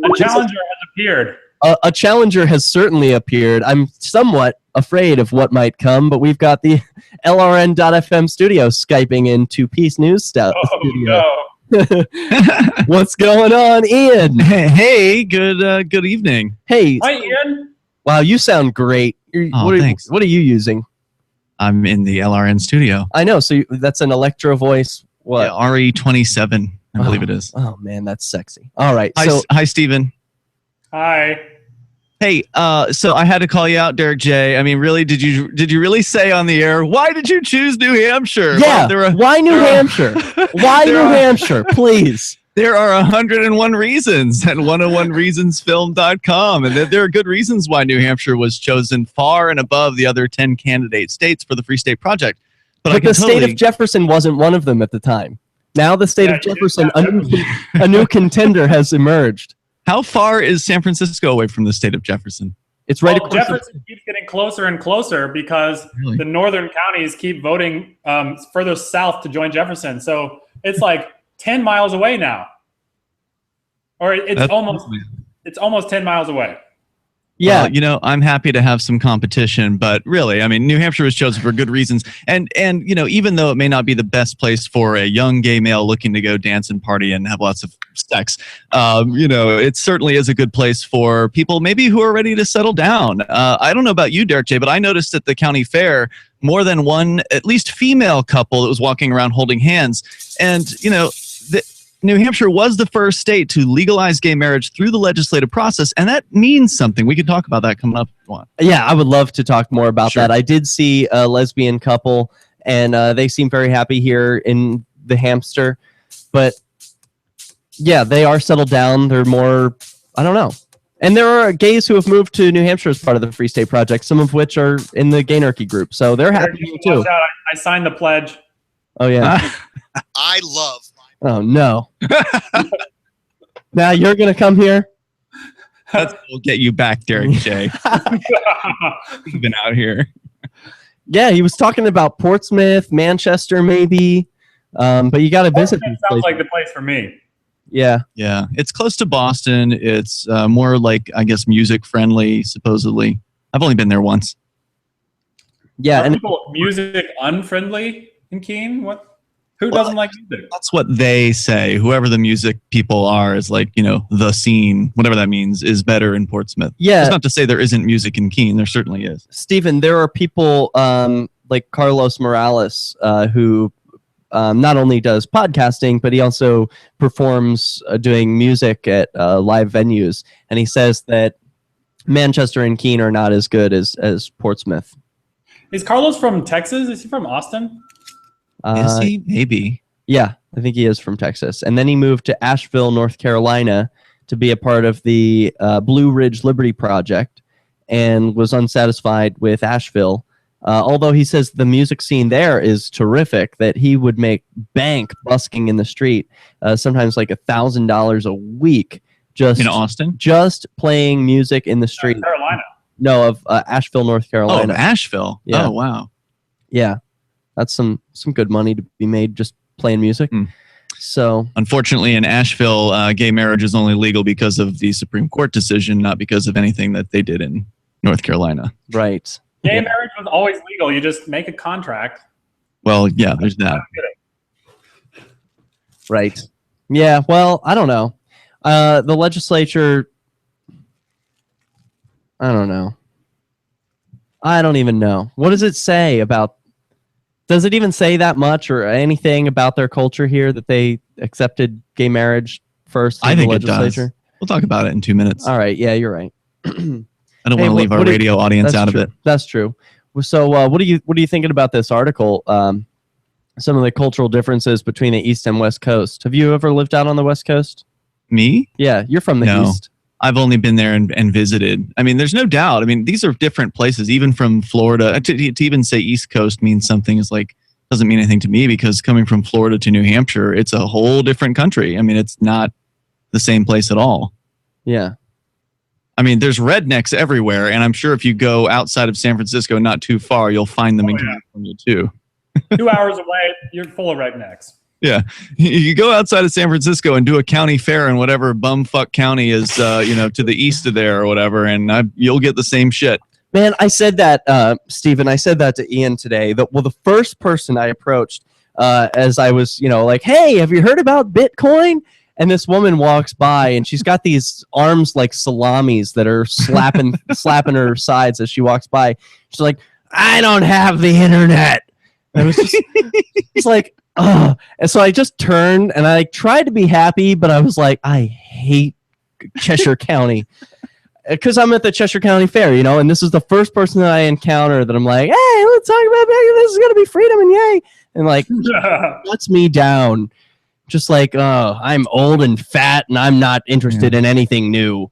A challenger has appeared. A challenger has certainly appeared. I'm somewhat afraid of what might come, but we've got the LRN.FM studio Skyping into Peace News studio. No. What's going on, Ian? Hey, good evening. Hey. Hi, Ian. Wow, you sound great. Thanks. What are you using? I'm in the LRN studio. I know. So that's an Electro Voice. What? Yeah, RE27, I believe it is. Oh, man, that's sexy. All right. Hi, Steven. Hi. Hey, so I had to call you out, Derek J. I mean, really, did you really say on the air, why did you choose New Hampshire? Yeah, why New Hampshire? Why New Hampshire, please? There are 101 reasons at 101reasonsfilm.com, and there are good reasons why New Hampshire was chosen far and above the other 10 candidate states for the Free State Project. But the state of Jefferson wasn't one of them at the time. Now the state of Jefferson, a new contender has emerged. How far is San Francisco away from the state of Jefferson? It's right across. Jefferson keeps getting closer and closer because the northern counties keep voting further south to join Jefferson. So it's like 10 miles away now. Or it's almost 10 miles away. Yeah. Well, you know, I'm happy to have some competition, but really, I mean, New Hampshire was chosen for good reasons. And you know, even though it may not be the best place for a young gay male looking to go dance and party and have lots of sex, you know, it certainly is a good place for people maybe who are ready to settle down. I don't know about you, Derek J, but I noticed at the county fair, more than one, at least female couple that was walking around holding hands. And, you know, New Hampshire was the first state to legalize gay marriage through the legislative process, and that means something. We could talk about that coming up if you want. Yeah, I would love to talk more about that. I did see a lesbian couple, and they seem very happy here in the Hampshire. But yeah, they are settled down. They're more, I don't know. And there are gays who have moved to New Hampshire as part of the Free State Project, some of which are in the Gaynarchy group. So they're happy here too. Watch out, I signed the pledge. Oh, yeah. I love. Oh, no. Now you're going to come here? We'll get you back, Derek J. You've been out here. Yeah, he was talking about Portsmouth, Manchester, maybe. But you got to visit these Sounds places. like the place for me. Yeah. Yeah. It's close to Boston. It's more like, I guess, music friendly, supposedly. I've only been there once. Yeah. Are And people music unfriendly in Keene? What? Who doesn't like music? That's what they say. Whoever the music people are is like, the scene, whatever that means, is better in Portsmouth. Yeah. It's not to say there isn't music in Keene. There certainly is. Stephen, there are people like Carlos Morales who not only does podcasting, but he also performs doing music at live venues. And he says that Manchester and Keene are not as good as Portsmouth. Is Carlos from Texas? Is he from Austin? Is he? Maybe. Yeah, I think he is from Texas. And then he moved to Asheville, North Carolina to be a part of the Blue Ridge Liberty Project and was unsatisfied with Asheville. Although he says the music scene there is terrific, that he would make bank busking in the street, sometimes like $1,000 a week. Just in Austin? Just playing music in the street. North Carolina. No, of Asheville, North Carolina. Oh, Asheville. Yeah. Oh, wow. Yeah. That's some good money to be made just playing music. So unfortunately, in Asheville, gay marriage is only legal because of the Supreme Court decision, not because of anything that they did in North Carolina. Right. Gay marriage was always legal. You just make a contract. Well, yeah, there's that. Right. Yeah, well, I don't know. The legislature, I don't know. I don't even know. What does it say about, does it even say that much or anything about their culture here that they accepted gay marriage first through I think the it does. legislature? We'll talk about it in 2 minutes. All right, yeah, you're right. I don't want to leave our radio audience out of it. That's true. So what are you thinking about this article? Some of the cultural differences between the East and West Coast. Have you ever lived out on the West Coast? Me? Yeah, you're from the No. East. I've only been there and visited. I mean, there's no doubt. I mean, these are different places, even from Florida. To even say East Coast means something is like, doesn't mean anything to me because coming from Florida to New Hampshire, it's a whole different country. I mean, it's not the same place at all. Yeah. I mean, there's rednecks everywhere, and I'm sure if you go outside of San Francisco, not too far, you'll find them in California too. 2 hours away, you're full of rednecks. Yeah, you go outside of San Francisco and do a county fair in whatever bumfuck county is, to the east of there or whatever, and you'll get the same shit. Man, I said that, Stephen, I said that to Ian today. The first person I approached as I was, like, hey, have you heard about Bitcoin? And this woman walks by, and she's got these arms like salamis that are slapping her sides as she walks by. She's like, I don't have the internet. And it was just, it's like, oh. And so I just turned, and I tried to be happy, but I was like, I hate Cheshire County. Because I'm at the Cheshire County Fair, and this is the first person that I encounter that I'm like, hey, let's talk about this is going to be freedom and yay. And like, shuts me down. Just like, oh, I'm old and fat and I'm not interested in anything new.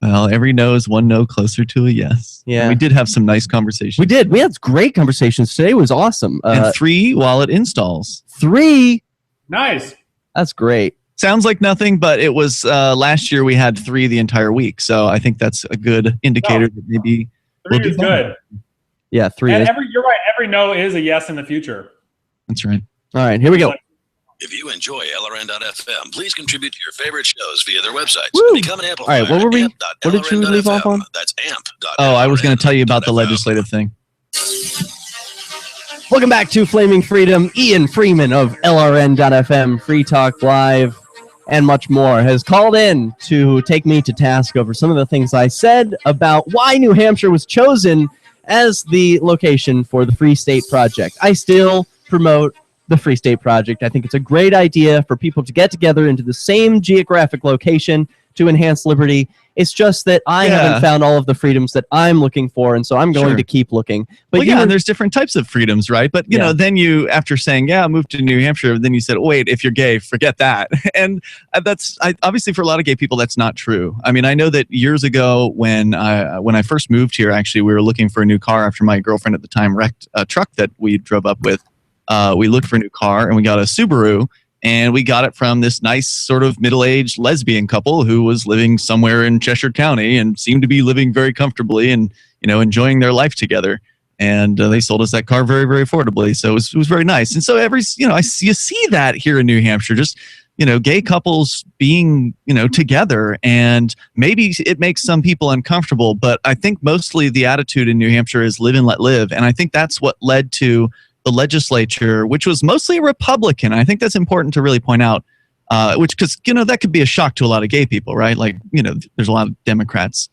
Well, every no is one no closer to a yes. Yeah. And we did have some nice conversations. We did. We had great conversations. Today was awesome. And 3 wallet installs. 3? Nice. That's great. Sounds like nothing, but it was last year we had 3 the entire week. So I think that's a good indicator that maybe 3 is good. Yeah, 3 And is. you're right. Every no is a yes in the future. That's right. All right, here we go. If you enjoy LRN.FM, please contribute to your favorite shows via their websites. Woo! Become an amplifier. All right, what were we? What did you leave off on? That's amp. Oh, I was going to tell you about the legislative thing. Welcome back to Flaming Freedom. Ian Freeman of LRN.FM, Free Talk Live, and much more has called in to take me to task over some of the things I said about why New Hampshire was chosen as the location for the Free State Project. I still promote the Free State Project. I think it's a great idea for people to get together into the same geographic location to enhance liberty. It's just that I haven't found all of the freedoms that I'm looking for, and so I'm going to keep looking. But well, and there's different types of freedoms, right? But you know, then you, after saying, "Yeah, I moved to New Hampshire," then you said, "Wait, if you're gay, forget that." And that's obviously for a lot of gay people, that's not true. I mean, I know that years ago when I first moved here, actually, we were looking for a new car after my girlfriend at the time wrecked a truck that we drove up with. We looked for a new car, and we got a Subaru. And we got it from this nice sort of middle-aged lesbian couple who was living somewhere in Cheshire County and seemed to be living very comfortably and, you know, enjoying their life together. And they sold us that car very, very affordably. So it was very nice. And so you see that here in New Hampshire, just, you know, gay couples being, you know, together. And maybe it makes some people uncomfortable, but I think mostly the attitude in New Hampshire is live and let live. And I think that's what led to the legislature, which was mostly Republican. I think that's important to really point out, because, you know, that could be a shock to a lot of gay people, right? Like, you know, there's a lot of Democrats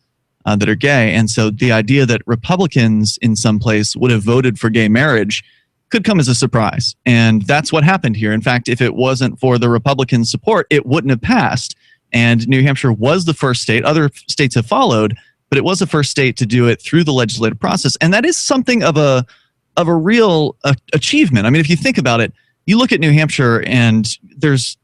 that are gay. And so the idea that Republicans in some place would have voted for gay marriage could come as a surprise. And that's what happened here. In fact, if it wasn't for the Republican support, it wouldn't have passed. And New Hampshire was the first state. Other states have followed, but it was the first state to do it through the legislative process. And that is something of a real achievement. I mean, if you think about it, you look at New Hampshire and there's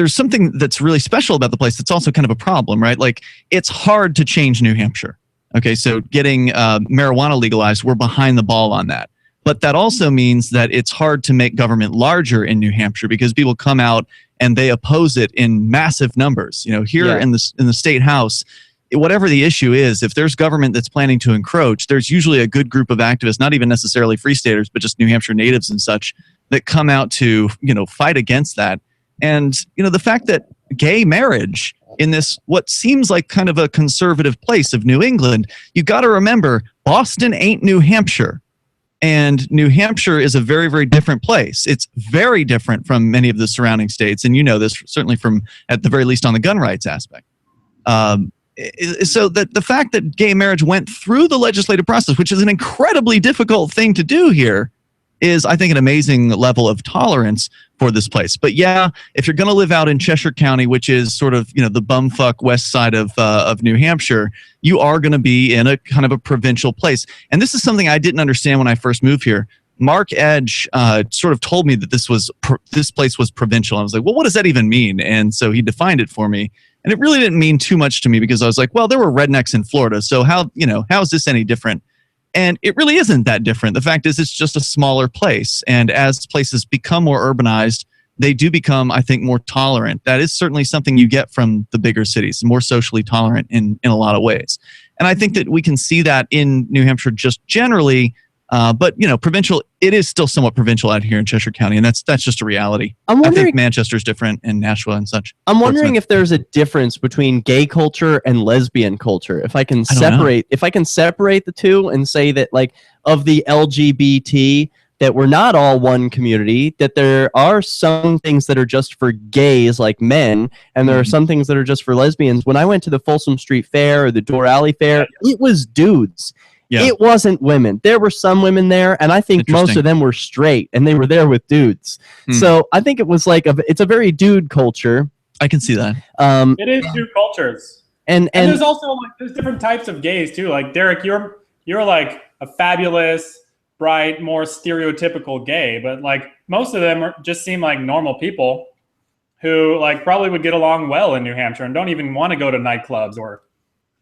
something that's really special about the place that's also kind of a problem, right? Like, it's hard to change New Hampshire. Okay, so getting marijuana legalized, we're behind the ball on that. But that also means that it's hard to make government larger in New Hampshire because people come out and they oppose it in massive numbers. You know, here in the state house, whatever the issue is, if there's government that's planning to encroach, there's usually a good group of activists, not even necessarily Free Staters, but just New Hampshire natives and such, that come out to, you know, fight against that. And, you know, the fact that gay marriage in this, what seems like kind of a conservative place of New England, you got to remember, Boston ain't New Hampshire. And New Hampshire is a very, very different place. It's very different from many of the surrounding states. And you know this certainly from, at the very least, on the gun rights aspect. So that the fact that gay marriage went through the legislative process, which is an incredibly difficult thing to do here, is, I think, an amazing level of tolerance for this place. But yeah, if you're going to live out in Cheshire County, which is sort of, you know, the bumfuck west side of New Hampshire, you are going to be in a kind of a provincial place. And this is something I didn't understand when I first moved here. Mark Edge sort of told me that this place was provincial. I was like, well, what does that even mean? And so he defined it for me. And it really didn't mean too much to me because I was like, well, there were rednecks in Florida, so how is this any different? And it really isn't that different. The fact is, it's just a smaller place. And as places become more urbanized, they do become, I think, more tolerant. That is certainly something you get from the bigger cities, more socially tolerant in a lot of ways. And I think that we can see that in New Hampshire just generally. But, you know, provincial, it is still somewhat provincial out here in Cheshire County, and that's just a reality. I think Manchester's different and Nashville and such. I'm wondering if there's a difference between gay culture and lesbian culture. If I can separate the two and say that, like, of the LGBT, that we're not all one community, that there are some things that are just for gays, like men, and there are some things that are just for lesbians. When I went to the Folsom Street Fair or the Door Alley Fair, it was dudes. Yeah. It wasn't women. There were some women there, and I think most of them were straight, and they were there with dudes. So I think it was like it's a very dude culture. I can see that. It is two cultures, and there's also like there's different types of gays too. Like Derek, you're like a fabulous, bright, more stereotypical gay, but like most of them just seem like normal people who like probably would get along well in New Hampshire and don't even want to go to nightclubs or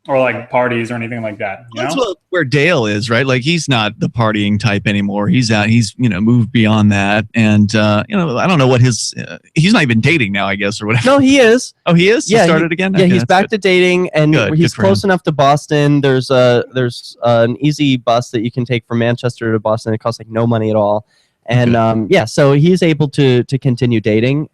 like parties or anything like that. That's where Dale is, right? Like, he's not the partying type anymore. He's moved beyond that. And, I don't know what he's not even dating now, I guess, or whatever. No, he is. Oh, he is? Yeah, he started again? Yeah, he's back to dating, and he's close enough to Boston. There's an easy bus that you can take from Manchester to Boston. It costs like no money at all. And, so he's able to continue dating.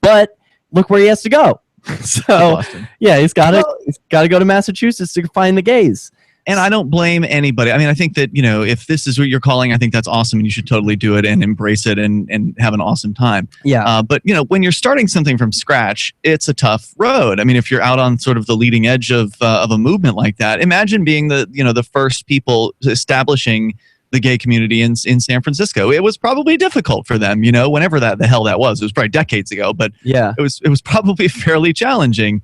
But look where he has to go. So yeah, he's got to go to Massachusetts to find the gays. And I don't blame anybody. I mean, I think that, if this is what you're calling, I think that's awesome, and you should totally do it and embrace it and have an awesome time. Yeah. But when you're starting something from scratch, it's a tough road. I mean, if you're out on sort of the leading edge of a movement like that, imagine being the first people establishing the gay community in San Francisco. It was probably difficult for them, whenever the hell that was. It was probably decades ago, but yeah, it was probably fairly challenging,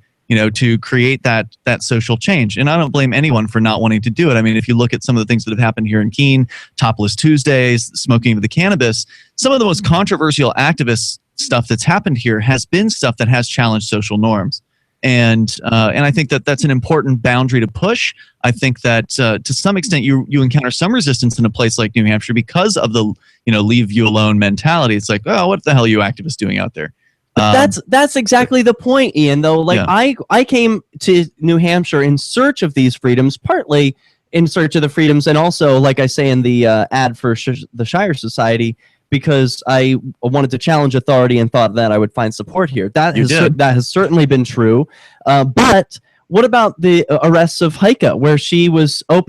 to create that social change. And I don't blame anyone for not wanting to do it. I mean, if you look at some of the things that have happened here in Keene, Topless Tuesdays, smoking of the cannabis, some of the most controversial activist stuff that's happened here has been stuff that has challenged social norms. And I think that that's an important boundary to push. I think that to some extent you encounter some resistance in a place like New Hampshire because of the leave you alone mentality. It's like, oh, what the hell are you activists doing out there? That's exactly the point, Ian. Though, I came to New Hampshire in search of these freedoms, partly in search of the freedoms, and also, like I say in the ad for the Shire Society, because I wanted to challenge authority and thought that I would find support here. That has certainly been true. But what about the arrests of Heike, where she was had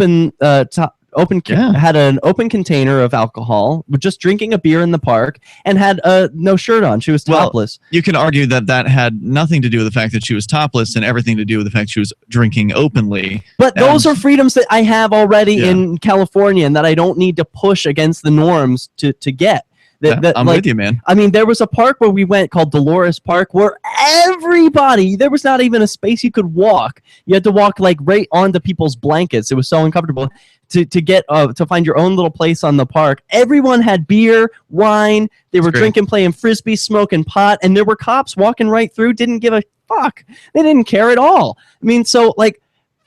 an open container of alcohol, just drinking a beer in the park, and had no shirt on. She was topless. Well, you can argue that had nothing to do with the fact that she was topless and everything to do with the fact she was drinking openly. But those are freedoms that I have already in California, and that I don't need to push against the norms to get. I'm with you, man. I mean, there was a park where we went called Dolores Park, where there was not even a space you could walk. You had to walk right onto people's blankets. It was so uncomfortable to get to find your own little place on the park. Everyone had beer, wine. They were drinking, playing frisbee, smoking pot, and there were cops walking right through. Didn't give a fuck. They didn't care at all. I mean, so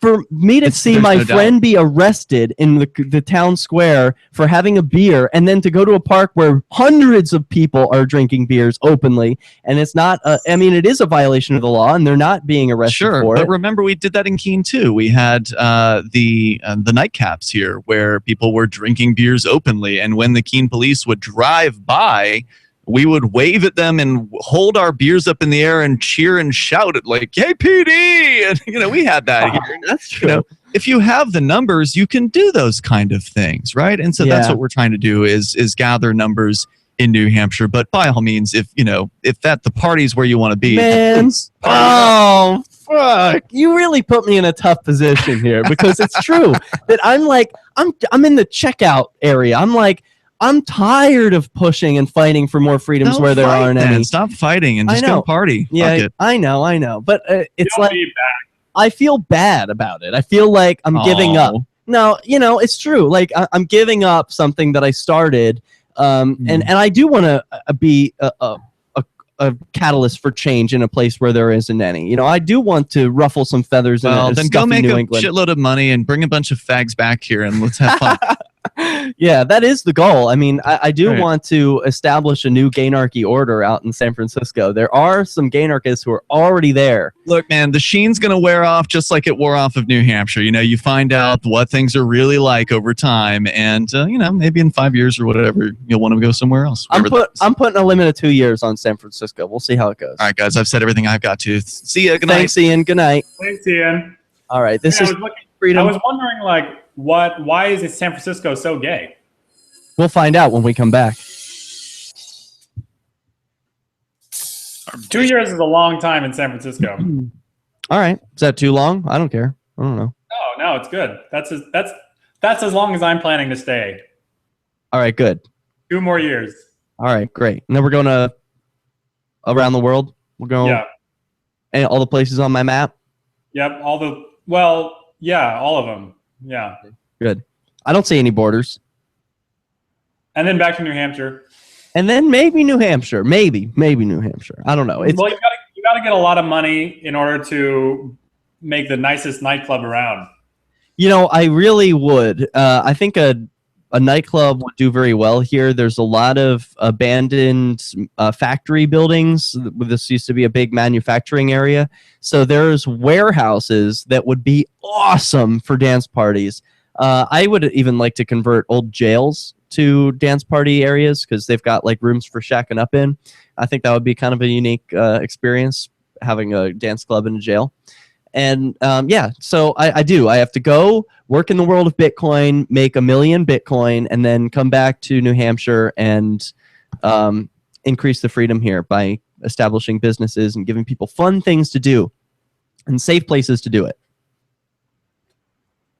for me to see my friend be arrested in the town square for having a beer, and then to go to a park where hundreds of people are drinking beers openly, and it's not, it is a violation of the law, and they're not being arrested for it. But remember, we did that in Keene too. We had the nightcaps here where people were drinking beers openly, and when the Keene police would drive by, we would wave at them and hold our beers up in the air and cheer and shout at "Hey, PD!" And we had that here. That's true. If you have the numbers, you can do those kind of things, right? And so that's what we're trying to do is gather numbers in New Hampshire. But by all means, if the party's where you want to be, man. Oh, fuck! You really put me in a tough position here, because it's true that I'm in the checkout area. I'm tired of pushing and fighting for more freedoms where there aren't any. Stop fighting and just go party. Yeah, Fuck it. I know. But it's I feel bad about it. I feel like I'm giving up. No, it's true. I'm giving up something that I started, and I do want to be a catalyst for change in a place where there isn't any. I do want to ruffle some feathers. Then go make a shitload of money and bring a bunch of fags back here and let's have fun. Yeah, that is the goal. I mean, I do want to establish a new Gaynarchy order out in San Francisco. There are some Gaynarchists who are already there. Look, man, the sheen's going to wear off just like it wore off of New Hampshire. You find out what things are really like over time, and maybe in 5 years or whatever, you'll want to go somewhere else. I'm putting a limit of 2 years on San Francisco. We'll see how it goes. All right, guys, I've said everything I've got to. See ya. Good night. Thanks, Ian. Good night. Thanks, Ian. All right, this is freedom. I was wondering, why is San Francisco so gay? We'll find out when we come back. 2 years is a long time in San Francisco. All right. Is that too long? I don't care. I don't know. No, it's good. That's as long as I'm planning to stay. All right, good. 2 more years. All right, great. And then we're going to around the world. We're going and all the places on my map. Yep, all of them. Yeah. Good. I don't see any borders. And then back to New Hampshire. And then maybe New Hampshire. Maybe New Hampshire. I don't know. You got to get a lot of money in order to make the nicest nightclub around. I really would. I think a nightclub would do very well here. There's a lot of abandoned factory buildings. This used to be a big manufacturing area. So there's warehouses that would be awesome for dance parties. I would even like to convert old jails to dance party areas because they've got rooms for shacking up in. I think that would be kind of a unique experience, having a dance club in a jail. And so I do. I have to go work in the world of Bitcoin, make 1 million Bitcoin, and then come back to New Hampshire and increase the freedom here by establishing businesses and giving people fun things to do and safe places to do it.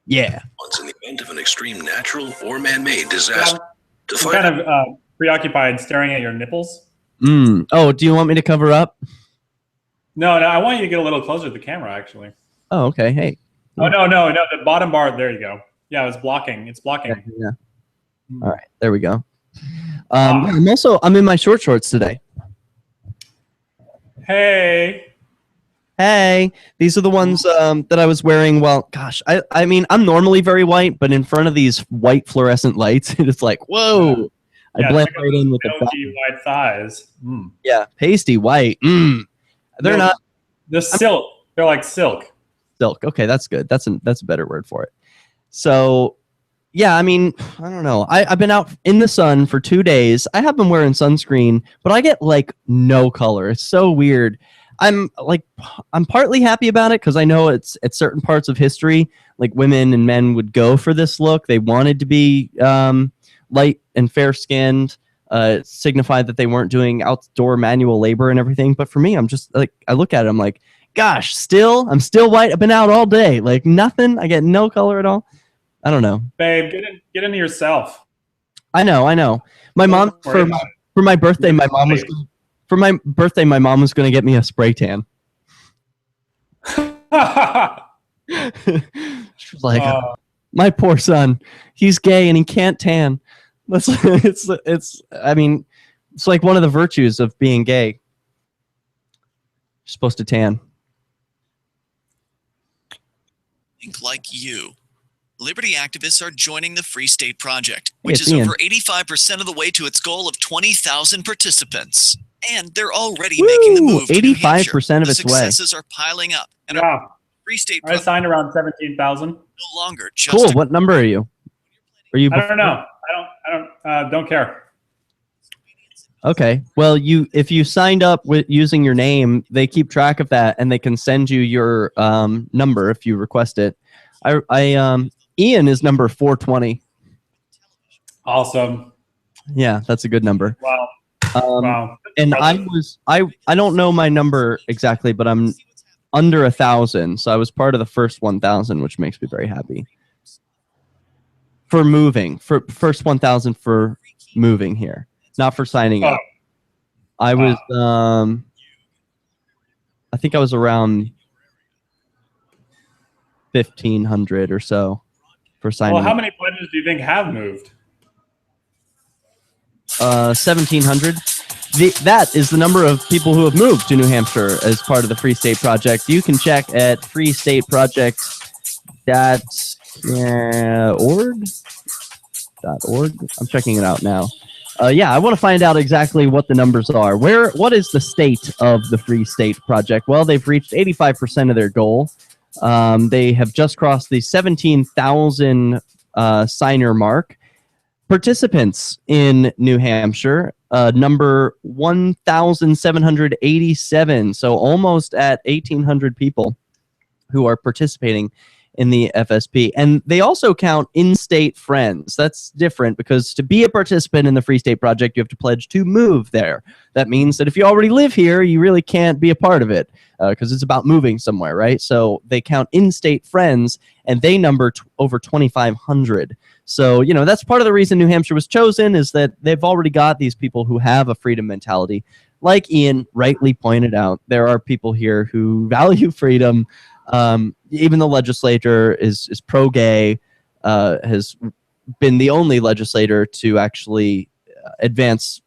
Yeah. Once in the event of an extreme natural or man-made disaster. To I'm find kind of preoccupied staring at your nipples. Oh, do you want me to cover up? No, I want you to get a little closer to the camera, actually. Oh, okay. Hey. Oh, no, the bottom bar, there you go. Yeah, it's blocking. It's blocking. Yeah. All right, there we go. I'm in my short shorts today. Hey. These are the ones that I was wearing. Well, gosh, I mean, I'm normally very white, but in front of these white fluorescent lights, it's like, whoa. I blend right in with the white thighs. Yeah, pasty white. They're not. The silk. They're like silk. Silk. Okay, that's good. That's a better word for it. So, yeah, I mean, I don't know. I've been out in the sun for 2 days. I have been wearing sunscreen, but I get like no color. It's so weird. I'm partly happy about it because I know it's at certain parts of history, like women and men would go for this look. They wanted to be light and fair-skinned, signified that they weren't doing outdoor manual labor and everything. But for me, I'm just like, I look at it, I'm like, gosh, I'm still white. I've been out all day, like nothing. I get no color at all. I don't know. Babe, get into yourself. I know. My mom for my birthday, my mom was going to get me a spray tan. She was like, my poor son, he's gay and he can't tan. It's like one of the virtues of being gay. You're supposed to tan. Think like you. Liberty activists are joining the Free State Project, which is over 85% of the way to its goal of 20,000 participants. And they're already making the move. 85% of its way. Successes are piling up. And our Free State I signed around 17,000. No longer just cool. What number are you? I don't know. I don't care. Okay. Well, if you signed up with using your name, they keep track of that and they can send you your number if you request it. Ian is number 420. Awesome. Yeah, that's a good number. Wow. Wow. And I don't know my number exactly, but I'm under 1,000. So I was part of the first 1,000, which makes me very happy. For moving, for first 1,000 for moving here, not for signing up. I was, I think I was around 1,500 or so for signing up. Well, how many pledges do you think have moved? 1,700. That is the number of people who have moved to New Hampshire as part of the Free State Project. You can check at freestateproject.org. I'm checking it out now. Yeah, I want to find out exactly what the numbers are. What is the state of the Free State Project? Well, they've reached 85% of their goal. They have just crossed the 17,000 signer mark. Participants in New Hampshire, number 1,787, so almost at 1,800 people who are participating in the FSP. And they also count in-state friends. That's different because to be a participant in the Free State Project, you have to pledge to move there. That means that if you already live here, you really can't be a part of it because it's about moving somewhere, right? So they count in-state friends, and they number over 2,500. So, you know, that's part of the reason New Hampshire was chosen is that they've already got these people who have a freedom mentality. Like Ian rightly pointed out, there are people here who value freedom. Even the legislature is pro-gay, has been the only legislator to actually advance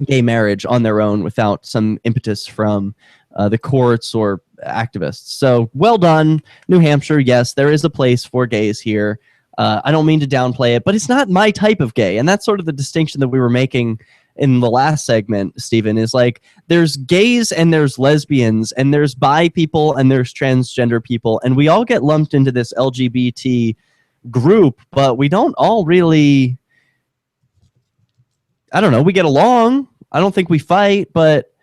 gay marriage on their own without some impetus from the courts or activists. So well done, New Hampshire. Yes, there is a place for gays here. I don't mean to downplay it, but it's not my type of gay. And that's sort of the distinction that we were making in the last segment, Stephen, is like there's gays and there's lesbians and there's bi people and there's transgender people. And we all get lumped into this LGBT group, but we don't all really, I don't know, we get along. I don't think we fight, but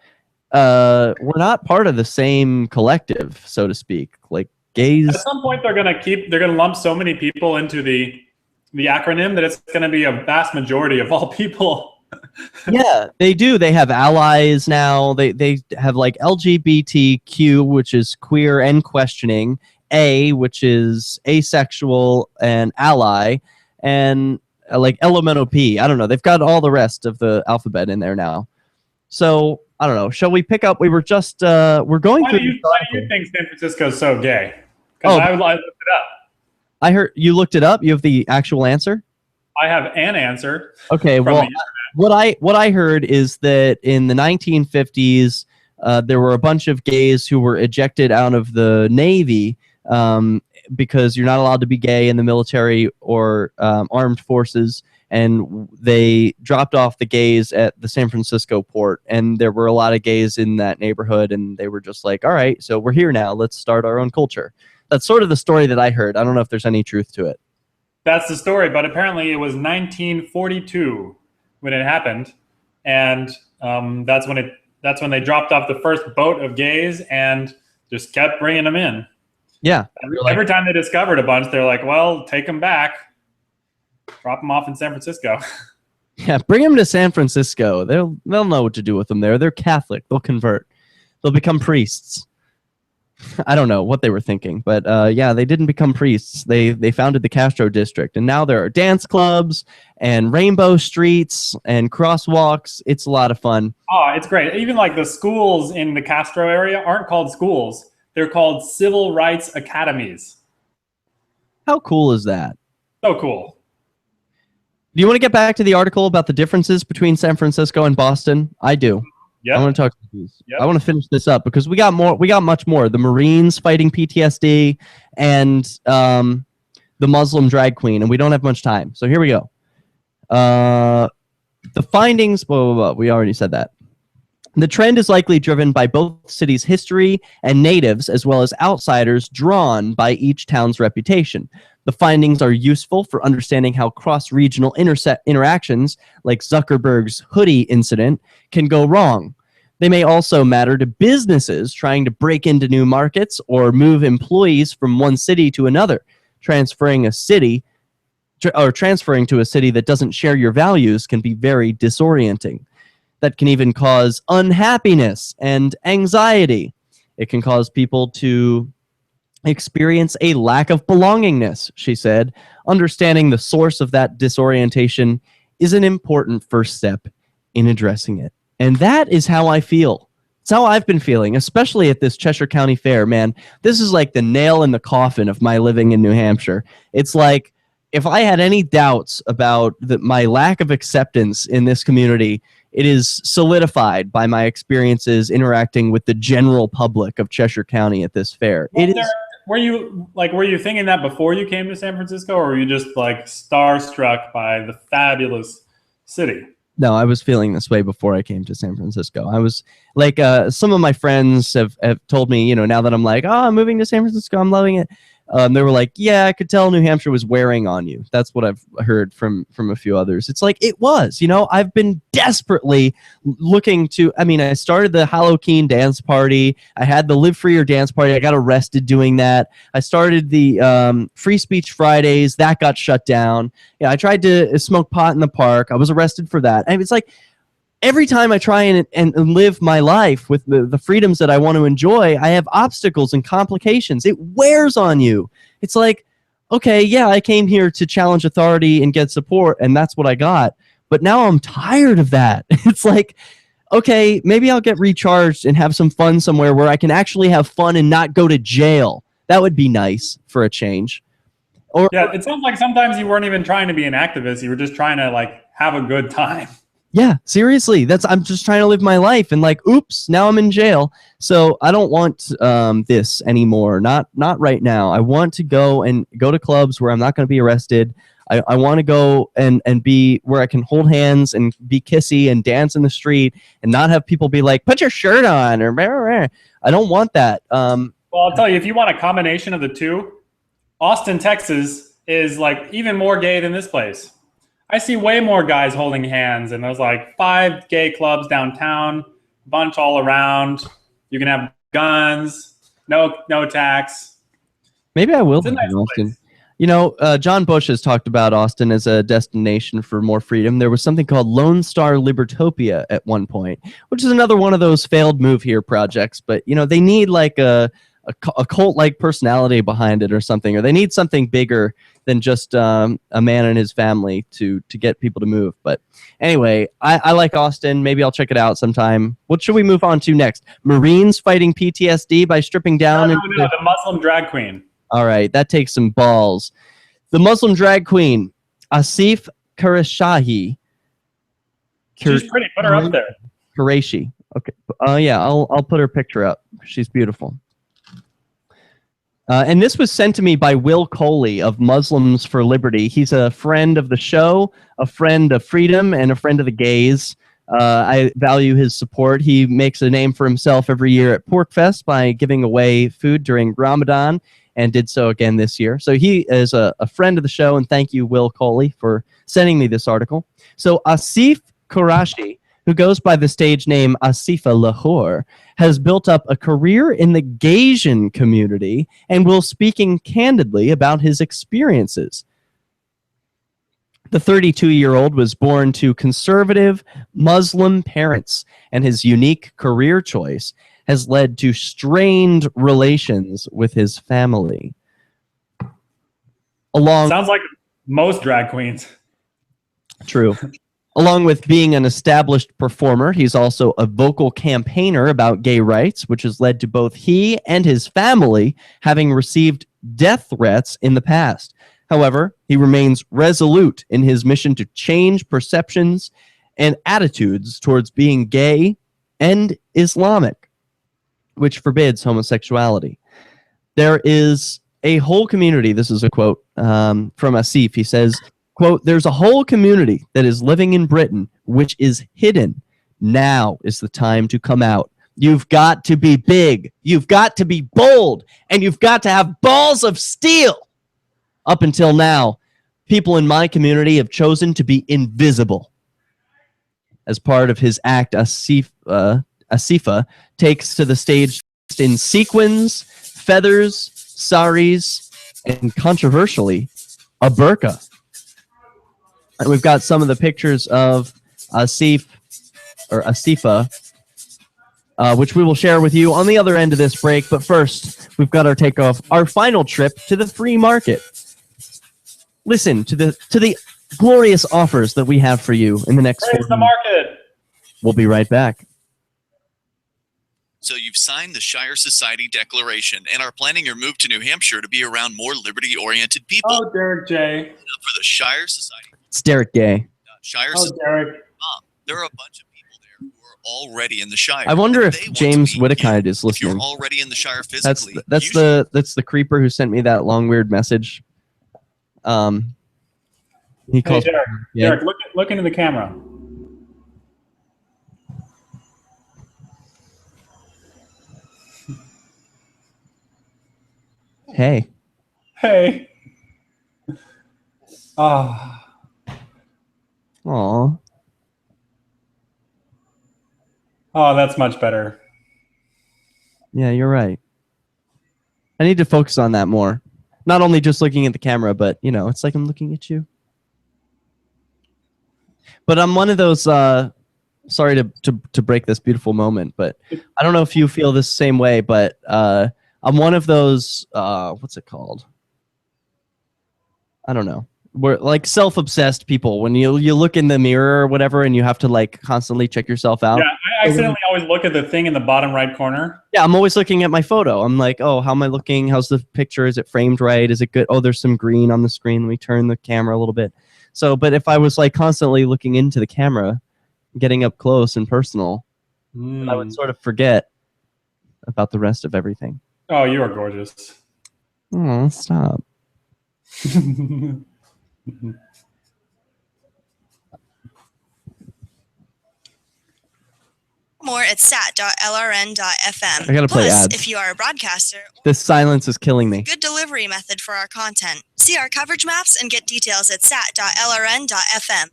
we're not part of the same collective, so to speak. Like gays. At some point, they're gonna lump so many people into the acronym that it's gonna be a vast majority of all people. Yeah, they do. They have allies now. They have like LGBTQ, which is queer and questioning, A, which is asexual and ally, and like elemental P. I don't know. They've got all the rest of the alphabet in there now. So I don't know. Shall we pick up? We were just we're going Why through. do you think San Francisco's so gay? Because I looked it up. I heard you looked it up. You have the actual answer. I have an answer. Okay. from Well, the what I heard is that in the 1950s, there were a bunch of gays who were ejected out of the Navy because you're not allowed to be gay in the military or armed forces, and they dropped off the gays at the San Francisco port, and there were a lot of gays in that neighborhood, and they were just like, all right, so we're here now, let's start our own culture. That's sort of the story that I heard. I don't know if there's any truth to it. That's the story, but apparently it was 1942 when it happened, and that's when they dropped off the first boat of gays and just kept bringing them in. Yeah. Every time they discovered a bunch, they're like, well, take them back. Drop them off in San Francisco. Yeah, bring them to San Francisco. They'll know what to do with them there. They're Catholic. They'll convert. They'll become priests. I don't know what they were thinking, but yeah, they didn't become priests. They founded the Castro district, and now there are dance clubs and rainbow streets and crosswalks. It's a lot of fun. Oh, it's great. Even like the schools in the Castro area aren't called schools. They're called civil rights academies. How cool is that? So cool. Do you want to get back to the article about the differences between San Francisco and Boston? I do. Yep. I want to talk about these. Yep. I want to finish this up because we got more. We got much more. The Marines fighting PTSD and the Muslim drag queen, and we don't have much time. So here we go. The findings. Blah, blah, blah. We already said that. The trend is likely driven by both cities' history and natives, as well as outsiders drawn by each town's reputation. The findings are useful for understanding how cross-regional interactions, like Zuckerberg's hoodie incident, can go wrong. They may also matter to businesses trying to break into new markets or move employees from one city to another. Transferring to a city that doesn't share your values can be very disorienting. That can even cause unhappiness and anxiety. It can cause people to experience a lack of belongingness, she said. Understanding the source of that disorientation is an important first step in addressing it. And that is how I feel. It's how I've been feeling, especially at this Cheshire County Fair, man. This is like the nail in the coffin of my living in New Hampshire. It's like, if I had any doubts about my lack of acceptance in this community, it is solidified by my experiences interacting with the general public of Cheshire County at this fair. Were you thinking that before you came to San Francisco, or were you just like starstruck by the fabulous city? No, I was feeling this way before I came to San Francisco. I was like, some of my friends have told me, now that I'm like, oh, I'm moving to San Francisco, I'm loving it. They were like, yeah, I could tell New Hampshire was wearing on you. That's what I've heard from a few others. It's like, it was, I've been desperately looking to, I started the Keene dance party. I had the Live Freer dance party. I got arrested doing that. I started the Free Speech Fridays. That got shut down. I tried to smoke pot in the park. I was arrested for that. And it's like, every time I try and live my life with the freedoms that I want to enjoy, I have obstacles and complications. It wears on you. It's like, okay, yeah, I came here to challenge authority and get support, and that's what I got. But now I'm tired of that. It's like, okay, maybe I'll get recharged and have some fun somewhere where I can actually have fun and not go to jail. That would be nice for a change. Yeah, it sounds like sometimes you weren't even trying to be an activist. You were just trying to like have a good time. Yeah, seriously, I'm just trying to live my life, and like, oops, now I'm in jail. So I don't want this anymore. Not right now. I want to go to clubs where I'm not going to be arrested. I want to go and be where I can hold hands and be kissy and dance in the street and not have people be like, put your shirt on or blah, blah, blah. I don't want that. Well, I'll tell you, if you want a combination of the two, Austin, Texas is like even more gay than this place. I see way more guys holding hands, and there's like 5 gay clubs downtown, bunch all around. You can have guns, no tax. Maybe I will be in Austin. John Bush has talked about Austin as a destination for more freedom. There was something called Lone Star Libertopia at one point, which is another one of those failed move here projects. But they need like a a cult-like personality behind it or something, or they need something bigger than just a man and his family to get people to move. But anyway, I like Austin. Maybe I'll check it out sometime. What should we move on to next? Marines fighting PTSD by stripping down. No, the Muslim drag queen. All right, that takes some balls. The Muslim drag queen, Asif Karashahi. She's pretty. Put her up there. Qureshi. Okay. Yeah, I'll put her picture up. She's beautiful. And this was sent to me by Will Coley of Muslims for Liberty. He's a friend of the show, a friend of freedom, and a friend of the gays. I value his support. He makes a name for himself every year at PorkFest by giving away food during Ramadan, and did so again this year. So he is a friend of the show, and thank you, Will Coley, for sending me this article. So Asif Qureshi, who goes by the stage name Asifa Lahore, has built up a career in the Gaysian community and will speaking candidly about his experiences. The 32-year-old was born to conservative Muslim parents, and his unique career choice has led to strained relations with his family. Sounds like most drag queens. True. Along with being an established performer, he's also a vocal campaigner about gay rights, which has led to both he and his family having received death threats in the past. However, he remains resolute in his mission to change perceptions and attitudes towards being gay and Islamic, which forbids homosexuality. There is a whole community, this is a quote from Asif, he says, quote, "There's a whole community that is living in Britain which is hidden. Now is the time to come out. You've got to be big. You've got to be bold. And you've got to have balls of steel. Up until now, people in my community have chosen to be invisible." As part of his act, Asifa takes to the stage in sequins, feathers, saris, and controversially, a burqa. And we've got some of the pictures of Asif, or Asifa, which we will share with you on the other end of this break. But first, we've got our takeoff, our final trip to the free market. Listen to the glorious offers that we have for you in the next 4 Praise the market. We'll be right back. So you've signed the Shire Society Declaration and are planning your move to New Hampshire to be around more liberty-oriented people. Oh, Derek J. For the Shire Society. It's Derek Gay. Shire Oh, Derek. There are a bunch of people there who are already in the Shire. I wonder if James Whittakind is If you're listening. already in the Shire physically. That's the creeper who sent me that long weird message. He Hey, calls. Derek. Yeah. Derek, look into the camera. Hey. Hey. Ah. Aw. Oh, that's much better. Yeah, you're right. I need to focus on that more. Not only just looking at the camera, but, you know, it's like I'm looking at you. But I'm one of those, sorry to break this beautiful moment, but I don't know if you feel the same way, but I'm one of those, what's it called? I don't know. We're like self-obsessed people. When you look in the mirror or whatever and you have to like constantly check yourself out. Yeah, I accidentally always look at the thing in the bottom right corner. Yeah, I'm always looking at my photo. I'm like, oh, how am I looking? How's the picture? Is it framed right? Is it good? Oh, there's some green on the screen. Let me turn the camera a little bit. So, but if I was like constantly looking into the camera, getting up close and personal, I would sort of forget about the rest of everything. Oh, you are gorgeous. Oh, stop. More at sat.lrn.fm. I gotta play Plus, ads. if you are a broadcaster, This silence is killing me. good delivery method for our content. See our coverage maps and get details at sat.lrn.fm.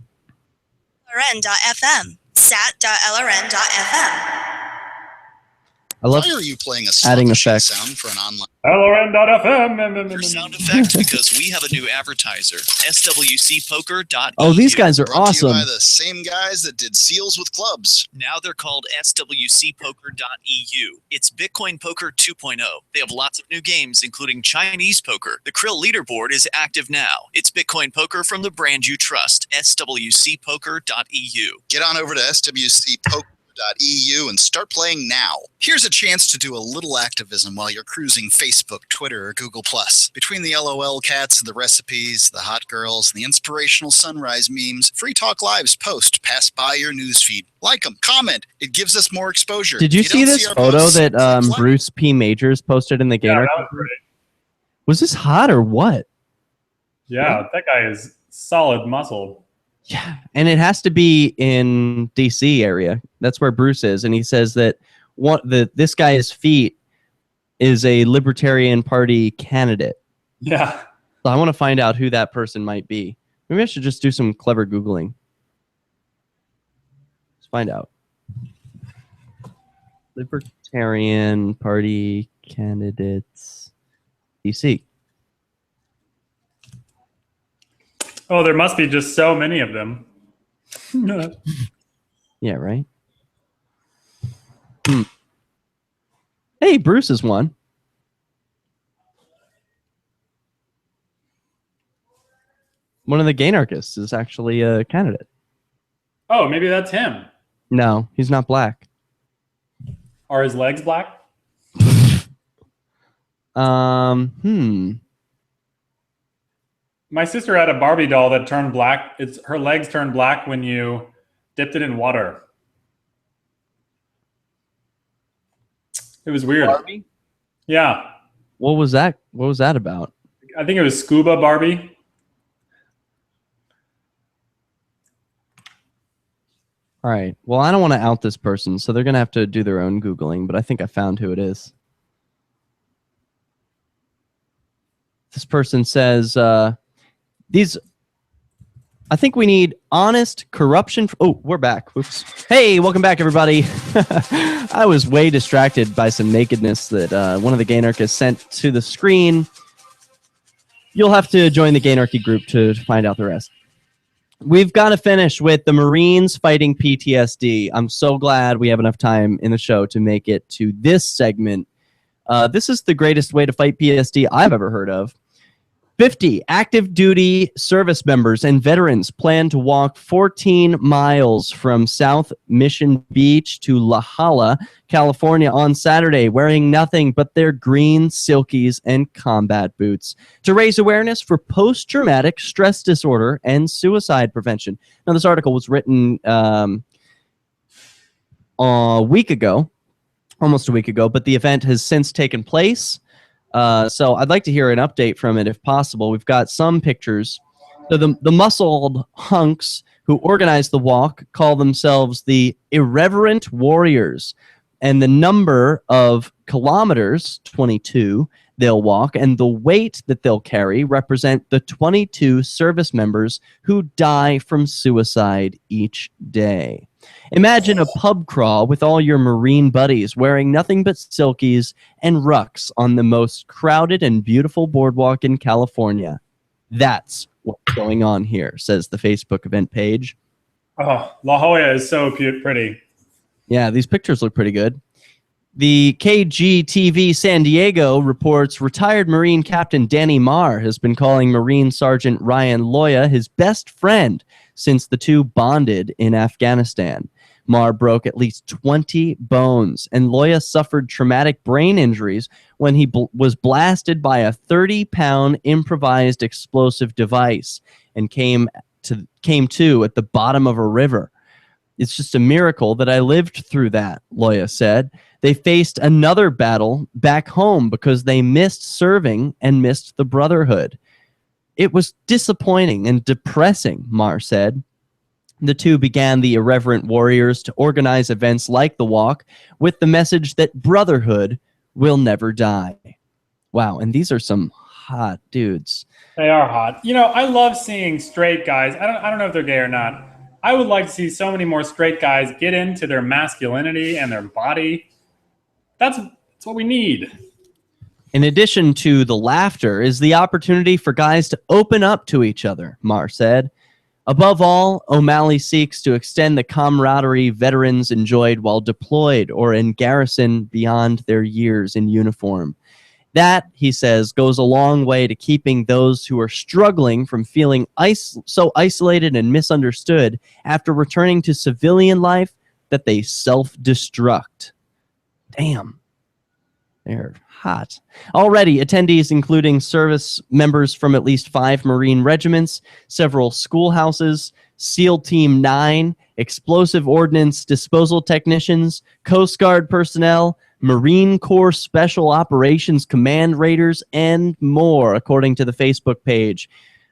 lrn.fm. sat.lrn.fm. I love Why are you playing a adding slot machine effects. sound for an online LRN.FM. Sound effect because we have a new advertiser, swcpoker.eu. Oh, these guys are brought to you awesome. by the same guys that did Seals with Clubs? Now they're called swcpoker.eu. It's Bitcoin Poker 2.0. They have lots of new games, including Chinese poker. The Krill leaderboard is active now. It's Bitcoin Poker from the brand you trust, swcpoker.eu. Get on over to swcpoker.eu and start playing now. Here's a chance to do a little activism while you're cruising Facebook, Twitter, or Google+. Between the LOL cats, the recipes, the hot girls, and the inspirational sunrise memes, Free Talk Live's post pass by your newsfeed. Like them, comment. It gives us more exposure. Did you If see don't this our photo posts, that click like. Bruce P. Majors posted in the Yeah, Gaynarchy that was group? great. Was this hot or what? Yeah, that guy is solid muscle. Yeah, and it has to be in D.C. area. That's where Bruce is, and he says that this guy's feet is a Libertarian Party candidate. Yeah. So I want to find out who that person might be. Maybe I should just do some clever Googling. Let's find out. Libertarian Party candidates, D.C. Oh, there must be just so many of them. Yeah, right? Hey, Bruce is one. One of the Gaynarchists is actually a candidate. Oh, maybe that's him. No, he's not black. Are his legs black? My sister had a Barbie doll that turned black. Her legs turned black when you dipped it in water. It was weird. Barbie? Yeah. What was that? What was that about? I think it was Scuba Barbie. All right. Well, I don't want to out this person, so they're going to have to do their own Googling, but I think I found who it is. This person says, I think we need honest corruption. Oh, we're back. Oops. Hey, welcome back, everybody. I was way distracted by some nakedness that one of the Gaynarchists sent to the screen. You'll have to join the Gaynarchy group to find out the rest. We've got to finish with the Marines fighting PTSD. I'm so glad we have enough time in the show to make it to this segment. This is the greatest way to fight PTSD I've ever heard of. 50 active duty service members and veterans plan to walk 14 miles from South Mission Beach to La Jolla, California on Saturday, wearing nothing but their green silkies and combat boots to raise awareness for post-traumatic stress disorder and suicide prevention. Now, this article was written a week ago, almost a week ago, but the event has since taken place. So I'd like to hear an update from it if possible. We've got some pictures. So the muscled hunks who organized the walk call themselves the Irreverent Warriors. And the number of kilometers, 22, they'll walk, and the weight that they'll carry represent the 22 service members who die from suicide each day. Imagine a pub crawl with all your Marine buddies wearing nothing but silkies and rucks on the most crowded and beautiful boardwalk in California. That's what's going on here, says the Facebook event page. Oh, La Jolla is so pretty. Yeah, these pictures look pretty good. The KGTV San Diego reports retired Marine Captain Danny Marr has been calling Marine Sergeant Ryan Loya his best friend since the two bonded in Afghanistan. Marr broke at least 20 bones, and Loya suffered traumatic brain injuries when he was blasted by a 30-pound improvised explosive device and came to at the bottom of a river. It's just a miracle that I lived through that, Loya said. They faced another battle back home because they missed serving and missed the brotherhood. It was disappointing and depressing, Marr said. The two began the Irreverent Warriors to organize events like the walk with the message that brotherhood will never die. Wow, and these are some hot dudes. They are hot. You know, I love seeing straight guys. I don't know if they're gay or not. I would like to see so many more straight guys get into their masculinity and their body That's what we need. In addition to the laughter is the opportunity for guys to open up to each other, Marr said. Above all, O'Malley seeks to extend the camaraderie veterans enjoyed while deployed or in garrison beyond their years in uniform. That, he says, goes a long way to keeping those who are struggling from feeling so isolated and misunderstood after returning to civilian life that they self-destruct. Damn. They're hot. Already, attendees including service members from at least 5 Marine regiments, several schoolhouses, SEAL Team 9, explosive ordnance disposal technicians, Coast Guard personnel, Marine Corps Special Operations Command Raiders, and more, according to the Facebook page.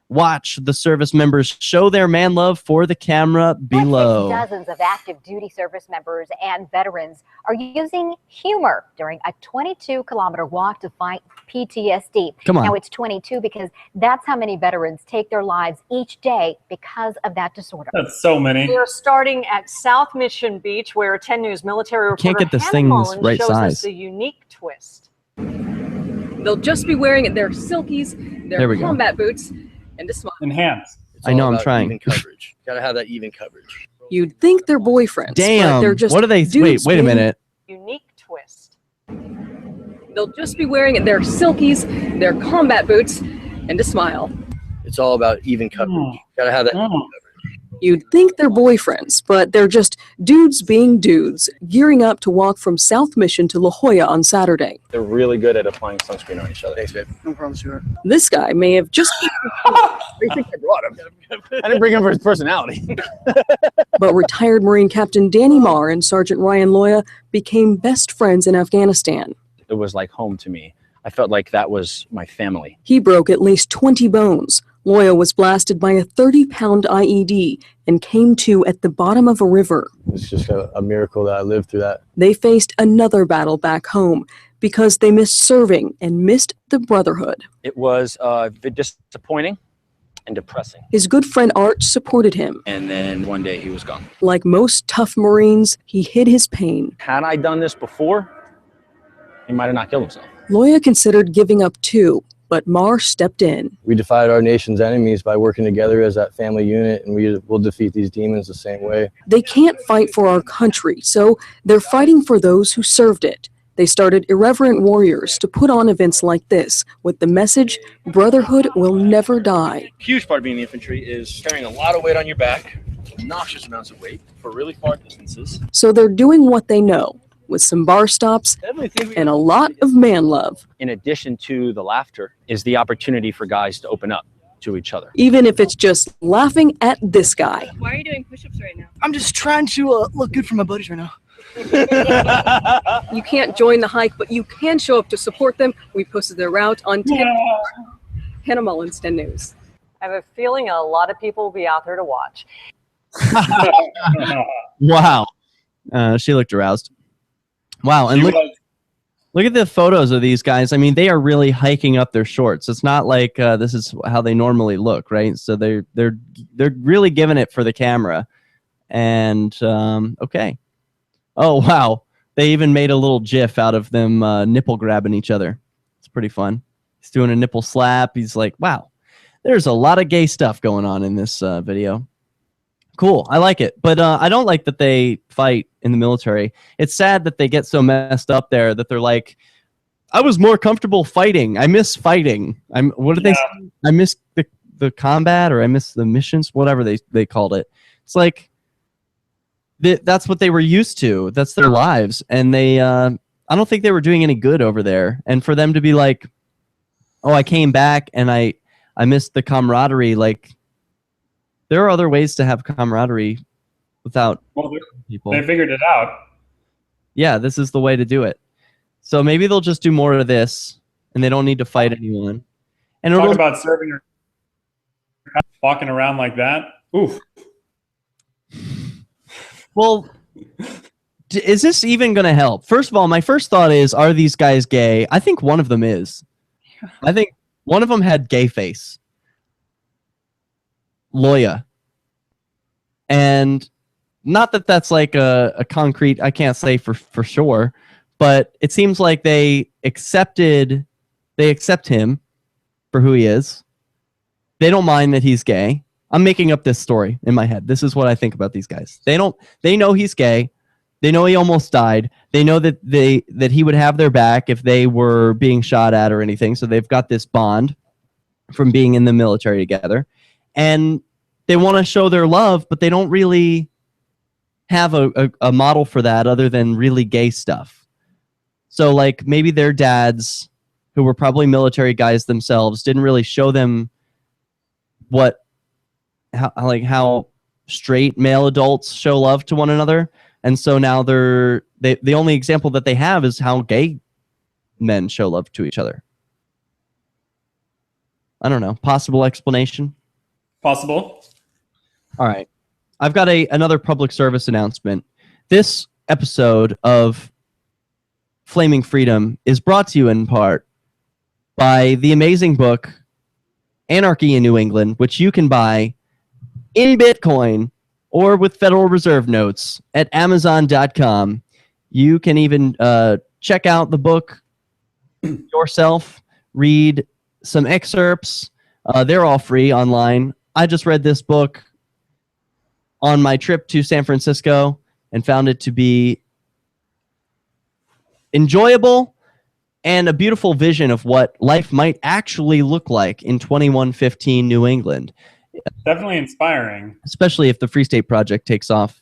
Watch the service members show their man love for the camera below. Dozens of active duty service members and veterans are using humor during a 22-kilometer walk to fight PTSD. Come on. Now it's 22 because that's how many veterans take their lives each day because of that disorder. That's so many. We are starting at South Mission Beach, where 10 News military reporter Can't get this Hannah thing Mullins right shows size. us the unique twist. They'll just be wearing their silkies, There their we go. combat boots, and a smile. Enhance. I know, I'm trying. Even coverage. Gotta have that even coverage. You'd think they're boyfriends, but Damn. they're just What are they? dudes Wait a being minute. Unique twist. They'll just be wearing their silkies, their combat boots, and a smile. It's all about even coverage. Gotta have that even coverage. You'd think they're boyfriends, but they're just dudes being dudes, gearing up to walk from South Mission to La Jolla on Saturday. They're really good at applying sunscreen on each other. Thanks, babe. No problem, sure. This guy may have just I brought him. I didn't bring him for his personality. but retired Marine Captain Danny Marr and Sergeant Ryan Loya became best friends in Afghanistan. It was like home to me. I felt like that was my family. He broke at least 20 bones. Loya was blasted by a 30-pound IED and came to at the bottom of a river. It's just a miracle that I lived through that. They faced another battle back home because they missed serving and missed the brotherhood. It was disappointing and depressing. His good friend Art supported him. And then one day he was gone. Like most tough Marines, he hid his pain. Had I done this before, he might have not killed himself. Loya considered giving up too, but Marr stepped in. We defied our nation's enemies by working together as that family unit, and we will defeat these demons the same way. They can't fight for our country, so they're fighting for those who served it. They started Irreverent Warriors to put on events like this with the message, brotherhood will never die. A huge part of being in the infantry is carrying a lot of weight on your back, obnoxious amounts of weight for really far distances. So they're doing what they know, with some bar stops and a lot of man love. In addition to the laughter, is the opportunity for guys to open up to each other. Even if it's just laughing at this guy. Why are you doing push-ups right now? I'm just trying to look good for my buddies right now. You can't join the hike, but you can show up to support them. We posted their route on Hannah Mullins, 10 News. I have a feeling a lot of people will be out there to watch. Wow. She looked aroused. Wow, and look at the photos of these guys. I mean, they are really hiking up their shorts. It's not like this is how they normally look, right? So they're really giving it for the camera. And okay. Oh wow, they even made a little GIF out of them nipple grabbing each other. It's pretty fun. He's doing a nipple slap. He's like, wow, there's a lot of gay stuff going on in this video. Cool, I like it, but I don't like that they fight in the military. It's sad that they get so messed up there that they're like, I was more comfortable fighting. I miss fighting. What did they say? I miss the combat, or I miss the missions, whatever they called it. It's like that's what they were used to. That's their lives, and they I don't think they were doing any good over there. And for them to be like, oh, I came back and I missed the camaraderie, like. There are other ways to have camaraderie without people. They figured it out. Yeah, this is the way to do it. So maybe they'll just do more of this, and they don't need to fight anyone. And Talk about serving or walking around like that. Oof. Well, is this even going to help? First of all, my first thought is, are these guys gay? I think one of them is. I think one of them had gay face. Loya. And not that that's like a concrete, I can't say for sure, but it seems like they accept him for who he is. They don't mind that he's gay. I'm making up this story in my head. This is what I think about these guys. They know he's gay. They know he almost died. They know that he would have their back if they were being shot at or anything. So they've got this bond from being in the military together. And they want to show their love, but they don't really have a model for that other than really gay stuff. So like maybe their dads, who were probably military guys themselves, didn't really show them how straight male adults show love to one another. And so now the only example that they have is how gay men show love to each other. I don't know. Possible explanation? Possible. All right. I've got another public service announcement. This episode of Flaming Freedom is brought to you in part by the amazing book Anarchy in New England, which you can buy in Bitcoin or with Federal Reserve notes at Amazon.com. You can even check out the book yourself, read some excerpts. They're all free online. I just read this book on my trip to San Francisco and found it to be enjoyable and a beautiful vision of what life might actually look like in 2115 New England. Definitely inspiring. Especially if the Free State Project takes off.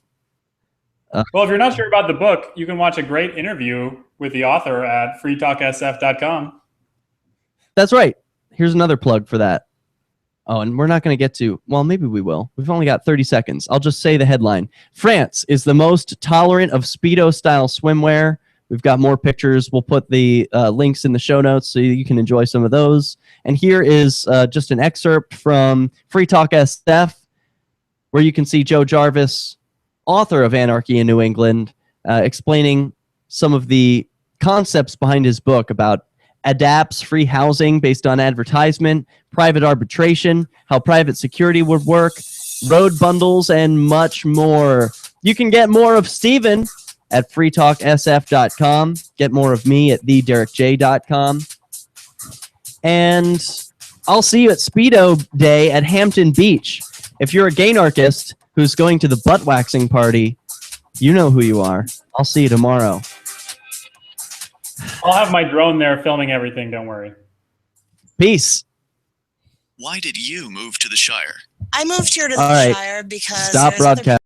Well, if you're not sure about the book, you can watch a great interview with the author at freetalksf.com. That's right. Here's another plug for that. Oh, and we're not going to get to... Well, maybe we will. We've only got 30 seconds. I'll just say the headline. France is the most tolerant of Speedo-style swimwear. We've got more pictures. We'll put the links in the show notes so you can enjoy some of those. And here is just an excerpt from Free Talk SF, where you can see Joe Jarvis, author of Anarchy in New England, explaining some of the concepts behind his book about ADAPT's free housing based on advertisement, private arbitration, how private security would work, road bundles, and much more. You can get more of Steven at freetalksf.com. Get more of me at thederekj.com. And I'll see you at Speedo Day at Hampton Beach. If you're a Gaynarchist who's going to the butt waxing party, you know who you are. I'll see you tomorrow. I'll have my drone there filming everything, don't worry. Peace. Why did you move to the Shire? I moved here to All the right. Shire because Stop there's other broadcasting.